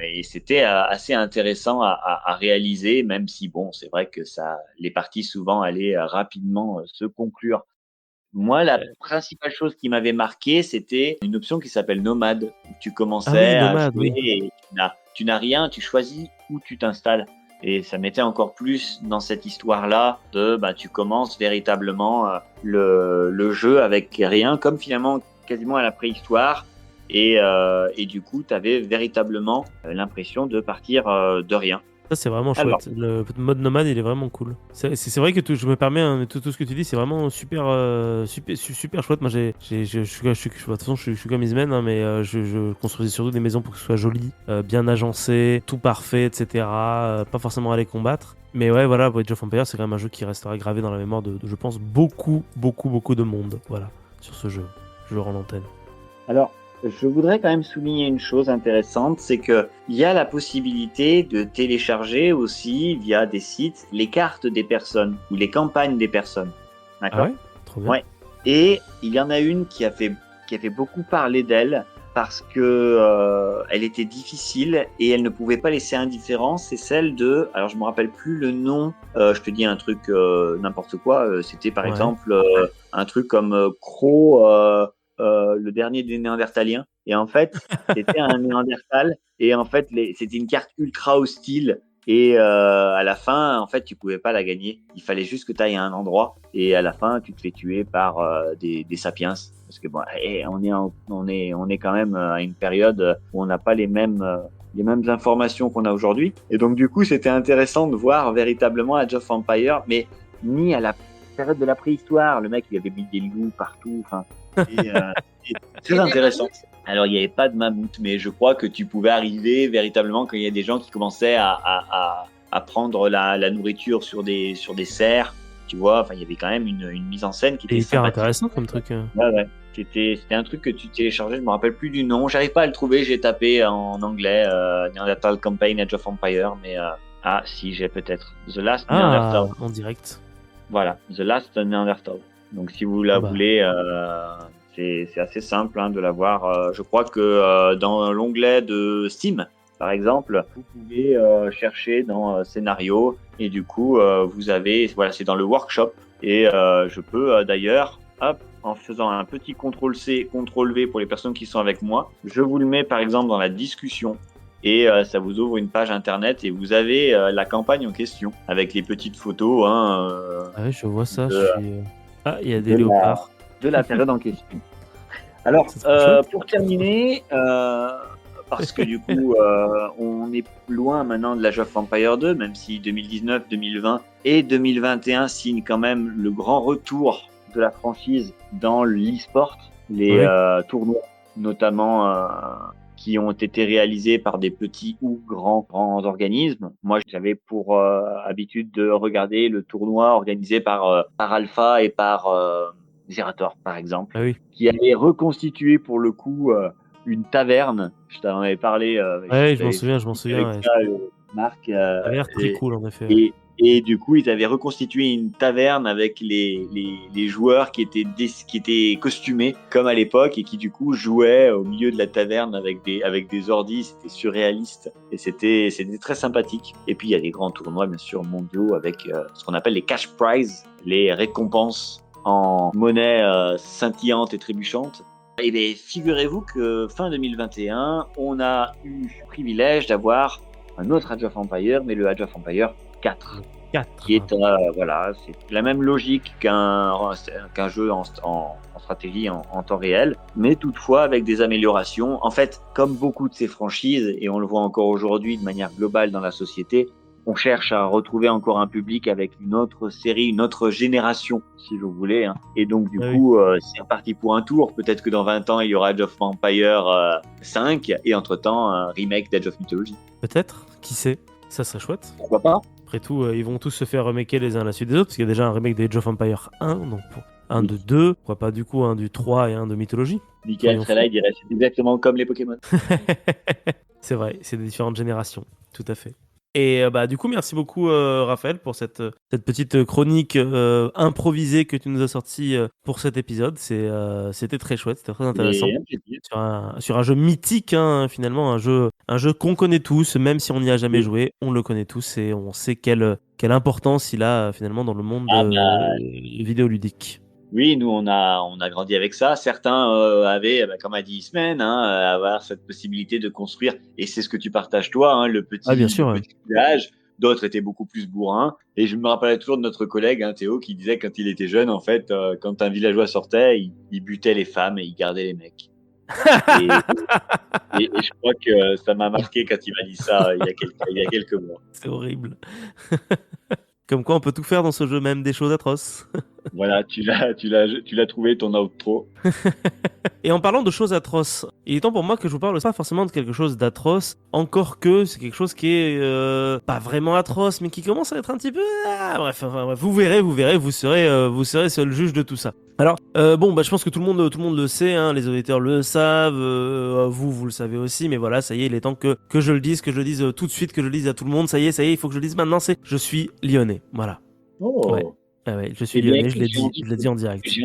Et c'était assez intéressant à réaliser, même si, bon, c'est vrai que les parties souvent allaient rapidement se conclure. Moi, la principale chose qui m'avait marqué, c'était une option qui s'appelle Nomade, où tu Ah oui, commençais à Nomade, jouer oui. et tu n'as rien, tu choisis où tu t'installes. Et ça mettait encore plus dans cette histoire-là tu commences véritablement le jeu avec rien, comme finalement quasiment à la préhistoire. Et du coup, tu avais véritablement l'impression de partir de rien. Ça, c'est vraiment Alors, chouette. Le mode nomade, il est vraiment cool. C'est vrai que je me permets, hein, tout ce que tu dis, c'est vraiment super, super chouette. Moi, de toute façon, je suis comme Ismen, hein, mais je construisais surtout des maisons pour que ce soit joli, bien agencé, tout parfait, etc. Pas forcément aller combattre. Mais ouais, voilà, Age of Empires, c'est quand même un jeu qui restera gravé dans la mémoire de, je pense, beaucoup, beaucoup, beaucoup de monde. Voilà, sur ce jeu. Je le rends l'antenne. Alors, je voudrais quand même souligner une chose intéressante, c'est que il y a la possibilité de télécharger aussi via des sites les cartes des personnes ou les campagnes des personnes. Ah D'accord? ouais? Trop bien. Ouais. Et il y en a une qui a fait beaucoup parler d'elle parce que elle était difficile et elle ne pouvait pas laisser indifférent. C'est celle de, alors je me rappelle plus le nom. Je te dis un truc n'importe quoi. C'était par Ouais. exemple un truc comme Crow. Le dernier des Néandertaliens. Et en fait, c'était un Néandertal. Et en fait, c'était une carte ultra hostile. Et à la fin, en fait, tu pouvais pas la gagner. Il fallait juste que tu ailles à un endroit. Et à la fin, tu te fais tuer par des sapiens. Parce que bon, on est quand même à une période où on n'a pas les mêmes informations qu'on a aujourd'hui. Et donc, du coup, c'était intéressant de voir véritablement Age of Empires, mais mis à la période de la préhistoire. Le mec, il avait mis des loups partout. Enfin, et très intéressant. Alors, il n'y avait pas de mammouth, mais je crois que tu pouvais arriver véritablement quand il y a des gens qui commençaient à prendre la nourriture sur des cerfs, tu vois. Enfin, il y avait quand même une mise en scène qui C'est était hyper sympathique. intéressant comme truc. Ouais. C'était un truc que tu téléchargeais, je me rappelle plus du nom. J'arrive pas à le trouver, j'ai tapé en anglais Neanderthal Campaign Age of Empire, mais si, j'ai peut-être The Last Neanderthal. En direct. Voilà, The Last Neanderthal. Donc si vous la voulez, c'est assez simple de la voir. Je crois que dans l'onglet de Steam, par exemple, vous pouvez chercher dans scénario et du coup vous avez, voilà, c'est dans le workshop et je peux d'ailleurs, en faisant un petit CTRL-C, CTRL-V pour les personnes qui sont avec moi, je vous le mets par exemple dans la discussion. Et ça vous ouvre une page internet et vous avez la campagne en question avec les petites photos. Ah oui, je vois ça. Ah, il y a des léopards. De la période en question. Alors, pour terminer, parce que du coup, on est loin maintenant de l'Age of Empires 2, même si 2019, 2020 et 2021 signent quand même le grand retour de la franchise dans l'e-sport, les tournois notamment qui ont été réalisés par des petits ou grands organismes. Moi, j'avais pour habitude de regarder le tournoi organisé par Alpha et par Zerator, par exemple, qui avait reconstitué pour le coup une taverne. Je t'en avais parlé. Je m'en souviens. Avec ça, Marc. Ça avait l'air très cool, en effet. Et du coup, ils avaient reconstitué une taverne avec les joueurs qui étaient costumés comme à l'époque et qui du coup jouaient au milieu de la taverne avec des ordis. C'était surréaliste et c'était très sympathique. Et puis il y a des grands tournois bien sûr mondiaux avec ce qu'on appelle les cash prizes, les récompenses en monnaie scintillante et trébuchante. Et bien, figurez-vous que fin 2021, on a eu le privilège d'avoir un autre Age of Empires, mais le Age of Empires 4. Qui est c'est la même logique qu'un jeu en stratégie en temps réel, mais toutefois avec des améliorations. En fait, comme beaucoup de ces franchises, et on le voit encore aujourd'hui de manière globale dans la société, on cherche à retrouver encore un public avec une autre série, une autre génération, si vous voulez. Hein. Et donc, du coup, c'est reparti pour un tour. Peut-être que dans 20 ans, il y aura Age of Empire 5 et entre-temps, un remake d'Age of Mythology. Peut-être, qui sait, ça serait chouette. Pourquoi pas? Après tout, ils vont tous se faire remaker les uns à la suite des autres, parce qu'il y a déjà un remake d'Age of Empire 1, donc un de 2, pourquoi pas du coup un du 3 et un de Mythologie. Michael serait là, il dirait c'est exactement comme les Pokémon. C'est vrai, c'est des différentes générations, tout à fait. Et du coup, merci beaucoup Raphaël pour cette petite chronique improvisée que tu nous as sortie pour cet épisode. C'était très chouette, c'était très intéressant. Sur un jeu mythique, hein, finalement, un jeu qu'on connaît tous, même si on n'y a jamais joué, on le connaît tous et on sait quelle importance il a finalement dans le monde vidéoludique. Oui, nous on a grandi avec ça. Certains avaient, comme a dit Ismen, avoir cette possibilité de construire. Et c'est ce que tu partages toi, hein, le petit village. D'autres étaient beaucoup plus bourrins. Et je me rappelais toujours de notre collègue Théo qui disait quand il était jeune, en fait, quand un villageois sortait, il butait les femmes et il gardait les mecs. et je crois que ça m'a marqué quand il m'a dit ça il y a quelques mois. C'est horrible. Comme quoi on peut tout faire dans ce jeu, même des choses atroces. Voilà, tu l'as trouvé ton outro. Et en parlant de choses atroces, il est temps pour moi que je vous parle pas forcément de quelque chose d'atroce, encore que c'est quelque chose qui est pas vraiment atroce, mais qui commence à être un petit peu... bref, vous verrez, vous serez seul juge de tout ça. Alors, je pense que tout le monde le sait, hein, les auditeurs le savent, vous le savez aussi, mais voilà, ça y est, il est temps que je le dise, tout de suite, que je le dise à tout le monde, ça y est, il faut que je le dise maintenant, je suis lyonnais, voilà. Oh. Ouais. Ouais, je suis lyonnais, je l'ai dit en direct. J'ai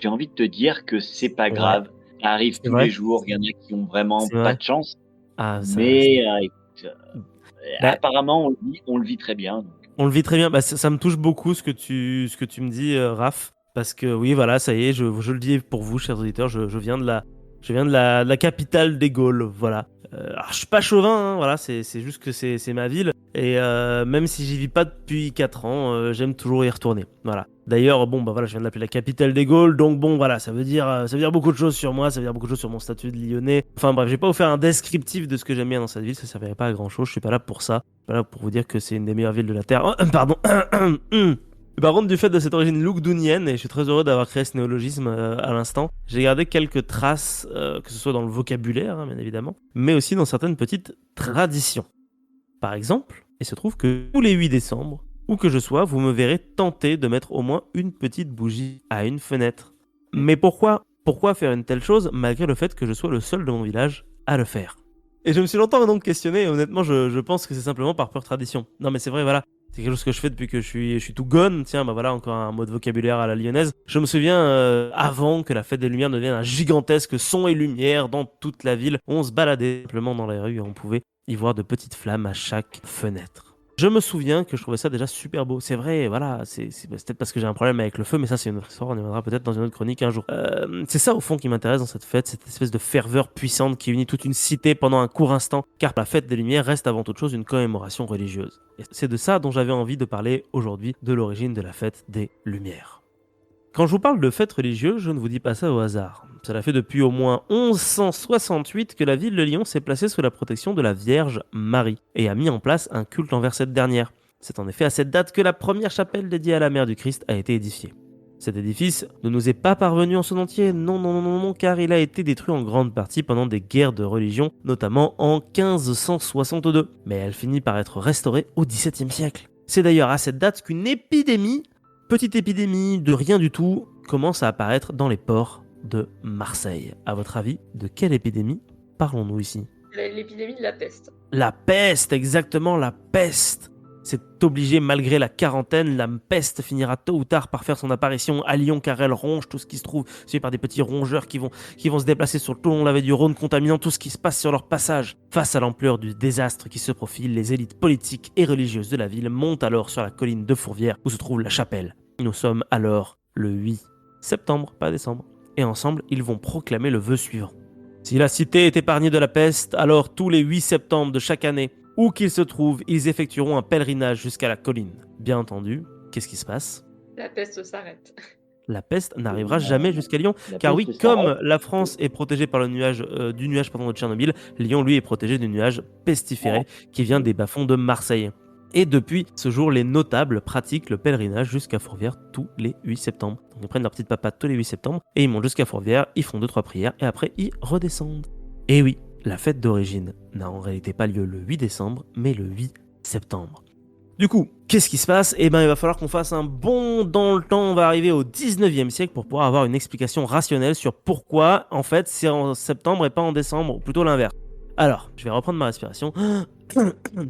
envie de te dire que c'est pas grave. Ça arrive tous les jours. Il y en a qui ont vraiment pas de chance. Mais apparemment, on le vit très bien. Donc. On le vit très bien. Ça me touche beaucoup ce que tu me dis, Raph. Parce que oui, voilà, ça y est, je le dis pour vous, chers auditeurs, je viens de la capitale des Gaules, voilà. Alors, je suis pas chauvin, hein, voilà, c'est juste que c'est ma ville. Et même si j'y vis pas depuis 4 ans, j'aime toujours y retourner. Voilà. D'ailleurs, je viens de l'appeler la capitale des Gaules, donc voilà, ça veut dire beaucoup de choses sur moi, ça veut dire beaucoup de choses sur mon statut de Lyonnais. Enfin bref, je vais pas vous faire un descriptif de ce que j'aime bien dans cette ville, ça servirait pas à grand chose, je suis pas là pour ça. Je suis pas là pour vous dire que c'est une des meilleures villes de la Terre. Pardon. Par contre, du fait de cette origine lougdounienne, et je suis très heureux d'avoir créé ce néologisme à l'instant, j'ai gardé quelques traces, que ce soit dans le vocabulaire, hein, bien évidemment, mais aussi dans certaines petites traditions. Par exemple, il se trouve que tous les 8 décembre, où que je sois, vous me verrez tenter de mettre au moins une petite bougie à une fenêtre. Mais pourquoi faire une telle chose malgré le fait que je sois le seul de mon village à le faire? Et je me suis longtemps donc questionné, et honnêtement, je pense que c'est simplement par pure tradition. Non mais c'est vrai, voilà. C'est quelque chose que je fais depuis que je suis tout gone. Tiens, voilà, encore un mot de vocabulaire à la lyonnaise. Je me souviens, avant que la fête des Lumières ne devienne un gigantesque son et lumière dans toute la ville, on se baladait simplement dans les rues et on pouvait y voir de petites flammes à chaque fenêtre. Je me souviens que je trouvais ça déjà super beau. C'est vrai, voilà, c'est peut-être parce que j'ai un problème avec le feu, mais ça c'est une autre histoire, on y reviendra peut-être dans une autre chronique un jour. C'est ça au fond qui m'intéresse dans cette fête, cette espèce de ferveur puissante qui unit toute une cité pendant un court instant, car la fête des Lumières reste avant toute chose une commémoration religieuse. Et c'est de ça dont j'avais envie de parler aujourd'hui, de l'origine de la fête des Lumières. Quand je vous parle de fête religieuse, je ne vous dis pas ça au hasard. Cela fait depuis au moins 1168 que la ville de Lyon s'est placée sous la protection de la Vierge Marie et a mis en place un culte envers cette dernière. C'est en effet à cette date que la première chapelle dédiée à la Mère du Christ a été édifiée. Cet édifice ne nous est pas parvenu en son entier, non, car il a été détruit en grande partie pendant des guerres de religion, notamment en 1562. Mais elle finit par être restaurée au XVIIe siècle. C'est d'ailleurs à cette date qu'une petite épidémie de rien du tout, commence à apparaître dans les ports de Marseille. À votre avis, de quelle épidémie parlons-nous ici? L'épidémie de la peste. La peste, exactement, la peste. C'est obligé, malgré la quarantaine, la peste finira tôt ou tard par faire son apparition à Lyon, car elle ronge tout ce qui se trouve, suivi par des petits rongeurs qui vont se déplacer sur tout le long de la vallée du Rhône, contaminant tout ce qui se passe sur leur passage. Face à l'ampleur du désastre qui se profile, les élites politiques et religieuses de la ville montent alors sur la colline de Fourvière, où se trouve la chapelle. Nous sommes alors le 8 septembre, pas décembre, et ensemble, ils vont proclamer le vœu suivant. Si la cité est épargnée de la peste, alors tous les 8 septembre de chaque année, où qu'ils se trouvent, ils effectueront un pèlerinage jusqu'à la colline. Bien entendu, qu'est-ce qui se passe? La peste s'arrête. La peste n'arrivera jamais jusqu'à Lyon, car oui, comme la France est protégée par le nuage de Tchernobyl, Lyon, lui, est protégé du nuage pestiféré qui vient des bas-fonds de Marseille. Et depuis ce jour, les notables pratiquent le pèlerinage jusqu'à Fourvière tous les 8 septembre. Donc ils prennent leur petite papate tous les 8 septembre et ils montent jusqu'à Fourvière, ils font 2-3 prières et après ils redescendent. Et oui, la fête d'origine n'a en réalité pas lieu le 8 décembre, mais le 8 septembre. Du coup, qu'est-ce qui se passe ? Eh ben, il va falloir qu'on fasse un bond dans le temps. On va arriver au 19e siècle pour pouvoir avoir une explication rationnelle sur pourquoi, en fait, c'est en septembre et pas en décembre, ou plutôt l'inverse. Alors, je vais reprendre ma respiration,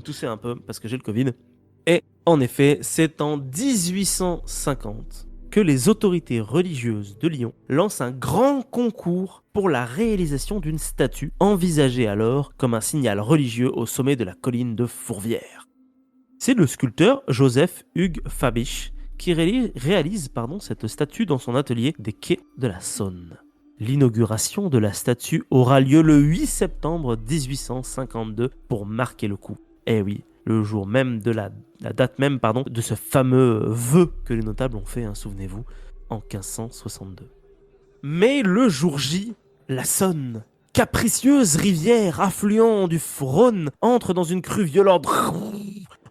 tousser un peu parce que j'ai le Covid. Et en effet, c'est en 1850 que les autorités religieuses de Lyon lancent un grand concours pour la réalisation d'une statue envisagée alors comme un signal religieux au sommet de la colline de Fourvière. C'est le sculpteur Joseph Hugues Fabisch qui réalise cette statue dans son atelier des quais de la Saône. L'inauguration de la statue aura lieu le 8 septembre 1852 pour marquer le coup. Eh oui, le jour même de la date même de ce fameux vœu que les notables ont fait, souvenez-vous, en 1562. Mais le jour J, la Saône, capricieuse rivière affluent du Rhône, entre dans une crue violente,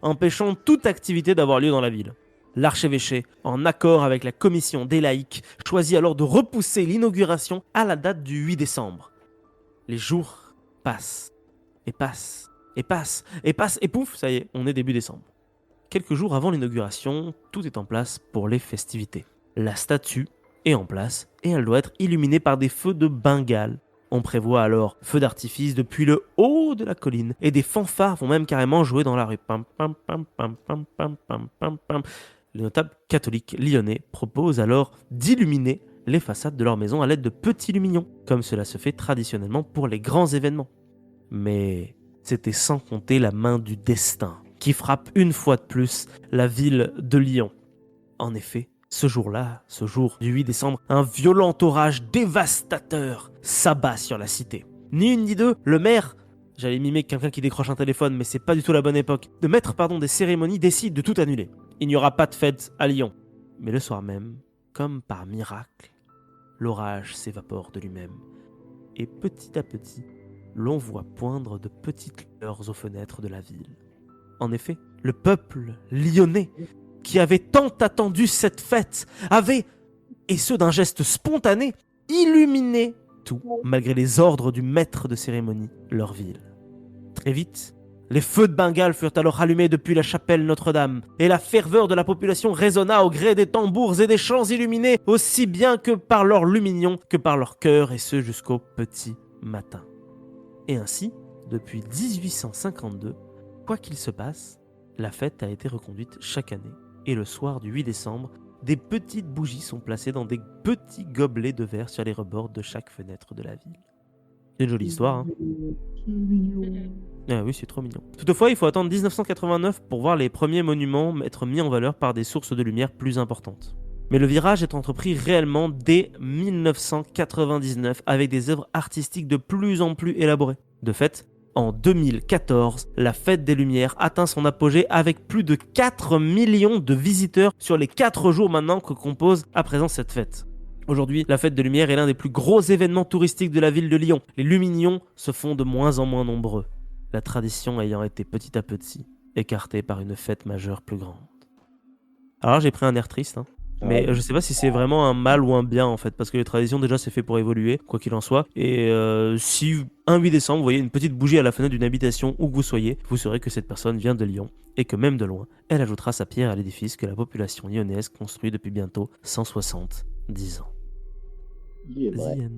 empêchant toute activité d'avoir lieu dans la ville. L'archevêché, en accord avec la commission des laïcs, choisit alors de repousser l'inauguration à la date du 8 décembre. Les jours passent, et passent, et passent, et passent, et pouf, ça y est, on est début décembre. Quelques jours avant l'inauguration, tout est en place pour les festivités. La statue est en place et elle doit être illuminée par des feux de Bengale. On prévoit alors feux d'artifice depuis le haut de la colline et des fanfares vont même carrément jouer dans la rue. Pam, pam, pam, pam, pam, pam, pam, pam, pam. Les notables catholiques lyonnais proposent alors d'illuminer les façades de leur maison à l'aide de petits lumignons, comme cela se fait traditionnellement pour les grands événements. Mais c'était sans compter la main du destin qui frappe une fois de plus la ville de Lyon. En effet, ce jour-là, ce jour du 8 décembre, un violent orage dévastateur s'abat sur la cité. Ni une ni deux, le maire, j'allais mimer quelqu'un qui décroche un téléphone, mais c'est pas du tout la bonne époque, de maître des cérémonies décide de tout annuler. Il n'y aura pas de fête à Lyon. Mais le soir même, comme par miracle, l'orage s'évapore de lui-même. Et petit à petit, l'on voit poindre de petites lueurs aux fenêtres de la ville. En effet, le peuple lyonnais, qui avait tant attendu cette fête, avait, et ce d'un geste spontané, illuminé tout, malgré les ordres du maître de cérémonie, leur ville. Très vite, les feux de Bengale furent alors allumés depuis la chapelle Notre-Dame, et la ferveur de la population résonna au gré des tambours et des chants illuminés, aussi bien que par leur lumignon que par leur cœur, et ce jusqu'au petit matin. Et ainsi, depuis 1852, quoi qu'il se passe, la fête a été reconduite chaque année. Et le soir du 8 décembre, des petites bougies sont placées dans des petits gobelets de verre sur les rebords de chaque fenêtre de la ville. C'est une jolie histoire, Ah oui, c'est trop mignon. Toutefois, il faut attendre 1989 pour voir les premiers monuments être mis en valeur par des sources de lumière plus importantes. Mais le virage est entrepris réellement dès 1999 avec des œuvres artistiques de plus en plus élaborées. De fait, en 2014, la Fête des Lumières atteint son apogée avec plus de 4 millions de visiteurs sur les 4 jours maintenant que compose à présent cette fête. Aujourd'hui, la Fête des Lumières est l'un des plus gros événements touristiques de la ville de Lyon. Les lumignons se font de moins en moins nombreux, la tradition ayant été petit à petit écartée par une fête majeure plus grande. Alors j'ai pris un air triste, mais je sais pas si c'est vraiment un mal ou un bien en fait, parce que les traditions déjà c'est fait pour évoluer, quoi qu'il en soit, et si un 8 décembre vous voyez une petite bougie à la fenêtre d'une habitation où que vous soyez, vous saurez que cette personne vient de Lyon, et que même de loin, elle ajoutera sa pierre à l'édifice que la population lyonnaise construit depuis bientôt 170 ans. Il est vrai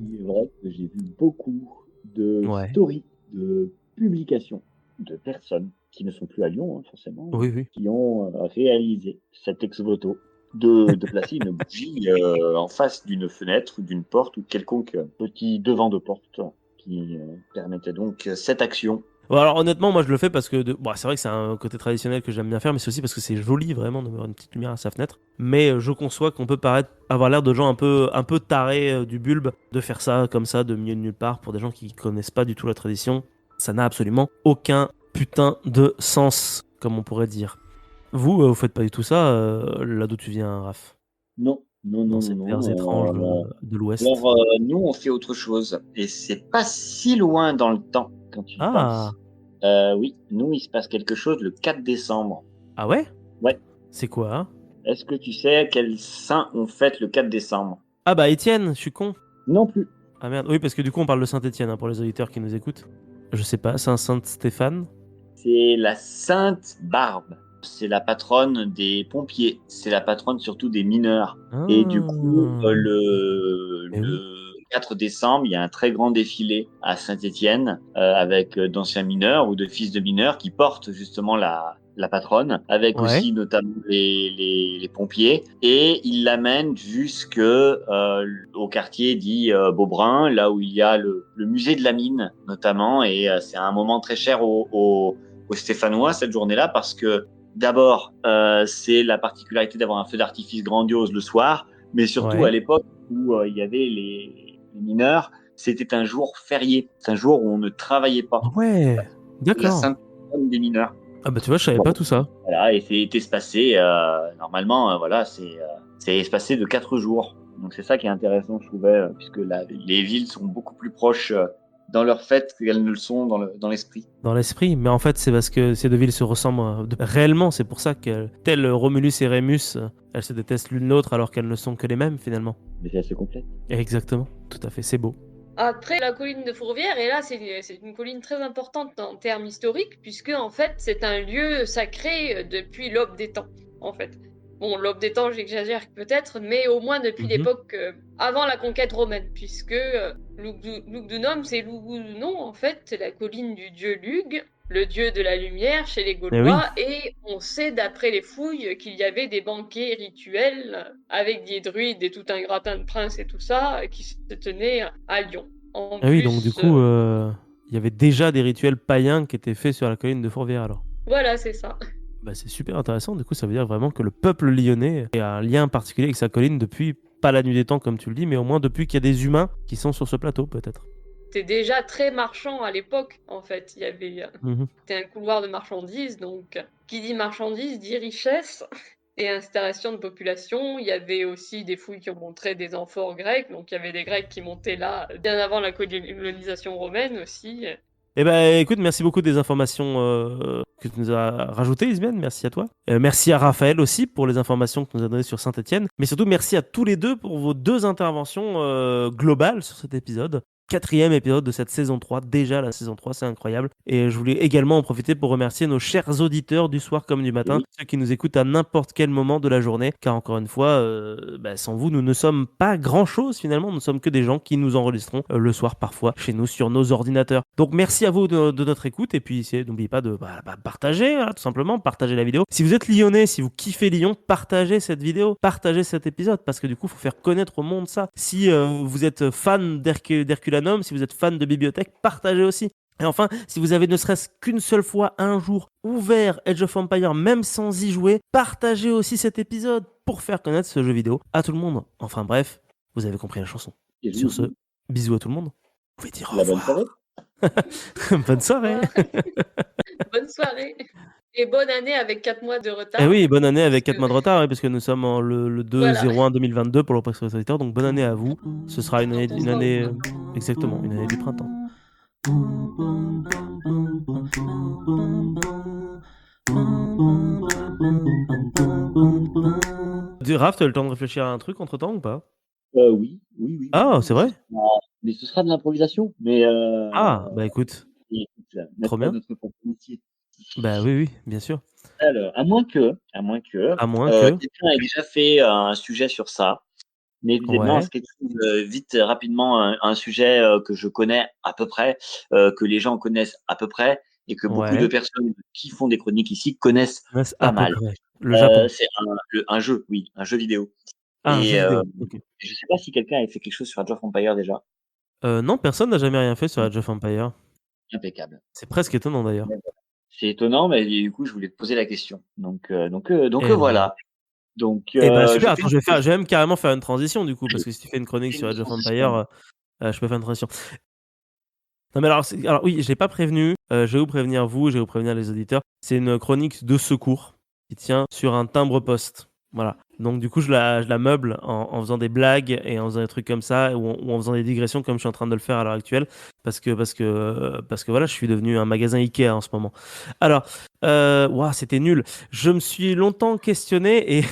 que j'ai vu beaucoup de stories, de publications de personnes qui ne sont plus à Lyon, forcément, qui ont réalisé cet ex-voto de placer une bougie en face d'une fenêtre ou d'une porte ou quelconque petit devant de porte qui permettait donc cette action. Bon, alors honnêtement, moi je le fais parce que c'est vrai que c'est un côté traditionnel que j'aime bien faire, mais c'est aussi parce que c'est joli vraiment d'avoir une petite lumière à sa fenêtre. Mais je conçois qu'on peut avoir l'air de gens un peu tarés du bulbe de faire ça comme ça de milieu de nulle part pour des gens qui connaissent pas du tout la tradition. Ça n'a absolument aucun putain de sens, comme on pourrait dire. Vous faites pas du tout ça, là d'où tu viens, Raph? Non. Dans ces terres étranges de l'Ouest. Alors, nous, on fait autre chose. Et c'est pas si loin dans le temps quand tu y penses. Oui, nous, il se passe quelque chose le 4 décembre. Ah ouais? Ouais. C'est quoi, hein? Est-ce que tu sais quel saint on fête le 4 décembre? Ah bah Étienne, je suis con. Non plus. Ah merde, oui, parce que du coup, on parle de Saint-Étienne pour les auditeurs qui nous écoutent. Je sais pas, Saint-Stéphane? C'est la Sainte Barbe. C'est la patronne des pompiers. C'est la patronne surtout des mineurs. Et du coup, Ah, eh oui. le 4 décembre, il y a un très grand défilé à Saint-Étienne avec d'anciens mineurs ou de fils de mineurs qui portent justement la patronne, avec Ouais, aussi notamment les pompiers. Et ils l'amènent jusque au quartier dit Beaubrun, là où il y a le musée de la mine notamment. Et c'est un moment très cher aux Stéphanois cette journée-là parce que d'abord, c'est la particularité d'avoir un feu d'artifice grandiose le soir, mais surtout à ouais. l'époque où il y avait les mineurs, c'était un jour férié, c'est un jour où on ne travaillait pas. Ah ouais, La d'accord. sainte patronne des mineurs. Ah bah tu vois, je savais Bon, pas tout ça. voilà, et c'est été espacé, normalement, voilà, c'est espacé de 4 jours. Donc c'est ça qui est intéressant, je trouvais, puisque les villes sont beaucoup plus proches dans leur fête qu'elles ne le sont dans l'esprit. Dans l'esprit, mais en fait, c'est parce que ces deux villes se ressemblent réellement. C'est pour ça que, tel Romulus et Rémus, elles se détestent l'une l'autre alors qu'elles ne sont que les mêmes finalement. Mais c'est assez complet. Exactement, tout à fait, c'est beau. Après, la colline de Fourvière, et là, c'est une colline très importante en termes historiques, puisque, en fait, c'est un lieu sacré depuis l'aube des temps, en fait. Bon, l'aube des temps, j'exagère peut-être, mais au moins depuis Mhm. l'époque avant la conquête romaine, puisque Lugdunum, c'est Lugdunum, en fait, c'est la colline du dieu Lug, le dieu de la lumière chez les Eh oui, Gaulois, et on sait d'après les fouilles qu'il y avait des banquets rituels avec des druides et tout un gratin de princes et tout ça qui se tenaient à Lyon. En ah oui, donc du plus, coup, il y avait déjà des rituels païens qui étaient faits sur la colline de Fourvière alors. voilà, c'est ça. Bah, c'est super intéressant, du coup ça veut dire vraiment que le peuple lyonnais a un lien particulier avec sa colline depuis, pas la nuit des temps comme tu le dis, mais au moins depuis qu'il y a des humains qui sont sur ce plateau peut-être. C'était déjà très marchand à l'époque, en fait. Il y avait Mhm. c'était un couloir de marchandises, donc qui dit marchandises dit richesse et installation de population. Il y avait aussi des fouilles qui ont montré des amphores grecs, donc il y avait des Grecs qui montaient là bien avant la colonisation romaine aussi. Eh ben, écoute, merci beaucoup des informations que tu nous as rajoutées, Ismène. Merci à toi. Merci à Raphaël aussi pour les informations que tu nous as données sur Saint-Étienne. Mais surtout, merci à tous les deux pour vos deux interventions globales sur cet épisode. Quatrième épisode de cette saison 3. Déjà la saison 3, c'est incroyable. Et je voulais également en profiter pour remercier nos chers auditeurs du soir comme du matin, Oui. ceux qui nous écoutent à n'importe quel moment de la journée. Car encore une fois, sans vous, nous ne sommes pas grand-chose finalement. Nous ne sommes que des gens qui nous enregistrons le soir parfois chez nous sur nos ordinateurs. Donc merci à vous de notre écoute. Et puis n'oubliez pas de partager, hein, tout simplement, partager la vidéo. Si vous êtes lyonnais, si vous kiffez Lyon, partagez cette vidéo, partagez cet épisode. Parce que du coup, il faut faire connaître au monde ça. Si vous êtes fan d'Herculanum, si vous êtes fan de bibliothèque, partagez aussi. Et enfin, si vous avez ne serait-ce qu'une seule fois un jour ouvert Age of Empires, même sans y jouer, partagez aussi cet épisode pour faire connaître ce jeu vidéo à tout le monde. Enfin bref, vous avez compris la chanson. Et je Sur vous ce, dis bisous à tout le monde. Vous pouvez dire au la bonne revoir. soirée. Bonne soirée. Bonne soirée et bonne année avec 4 mois de retard. Et oui, bonne année avec Parce 4 mois de retard, parce que nous sommes le Voilà. 2-01 2022 pour le Presse Auditeur, donc bonne année à vous. Ce sera une année, Quand on sera au exactement, une année du printemps. Raph, tu as le temps de réfléchir à un truc entre temps ou pas? Oui, oui, oui. Ah, c'est vrai? Mais ce sera de l'improvisation. Mais Ah, bah écoute, écoute, trop n'est-ce pas bien. notre propre métier? Bah oui, oui, bien sûr. Alors, à moins que, À moins que. quelqu'un ait déjà fait un sujet sur ça, n'hésitez pas à Ouais, inscrire vite, rapidement, un sujet que je connais à peu près, que les gens connaissent à peu près, et que beaucoup de ouais. personnes qui font des chroniques ici connaissent Ouais, c'est pas à peu mal. près. Le Japon. C'est un jeu, oui, un jeu vidéo. Ah, un jeu Et vidéo. Ok. je sais pas si quelqu'un a fait quelque chose sur Age of Empires déjà. Non, personne n'a jamais rien fait sur Age of Empires. Impeccable. C'est presque étonnant d'ailleurs. Mais voilà. C'est étonnant, mais du coup, je voulais te poser la question. Donc Eh ben, voilà. Donc, super. je Attends, fais je vais même carrément faire une transition du coup, parce que si tu fais une chronique sur une Age of transition. Empires, je peux faire une transition. Non mais alors oui, je l'ai pas prévenu. Je vais vous prévenir vous, je vais vous prévenir les auditeurs. C'est une chronique de secours qui tient sur un timbre-poste. Voilà. Donc du coup, je la meuble en faisant des blagues et en faisant des trucs comme ça, ou en faisant des digressions comme je suis en train de le faire à l'heure actuelle, parce que voilà, je suis devenu un magasin Ikea en ce moment. Alors, ouah, c'était nul. Je me suis longtemps questionné et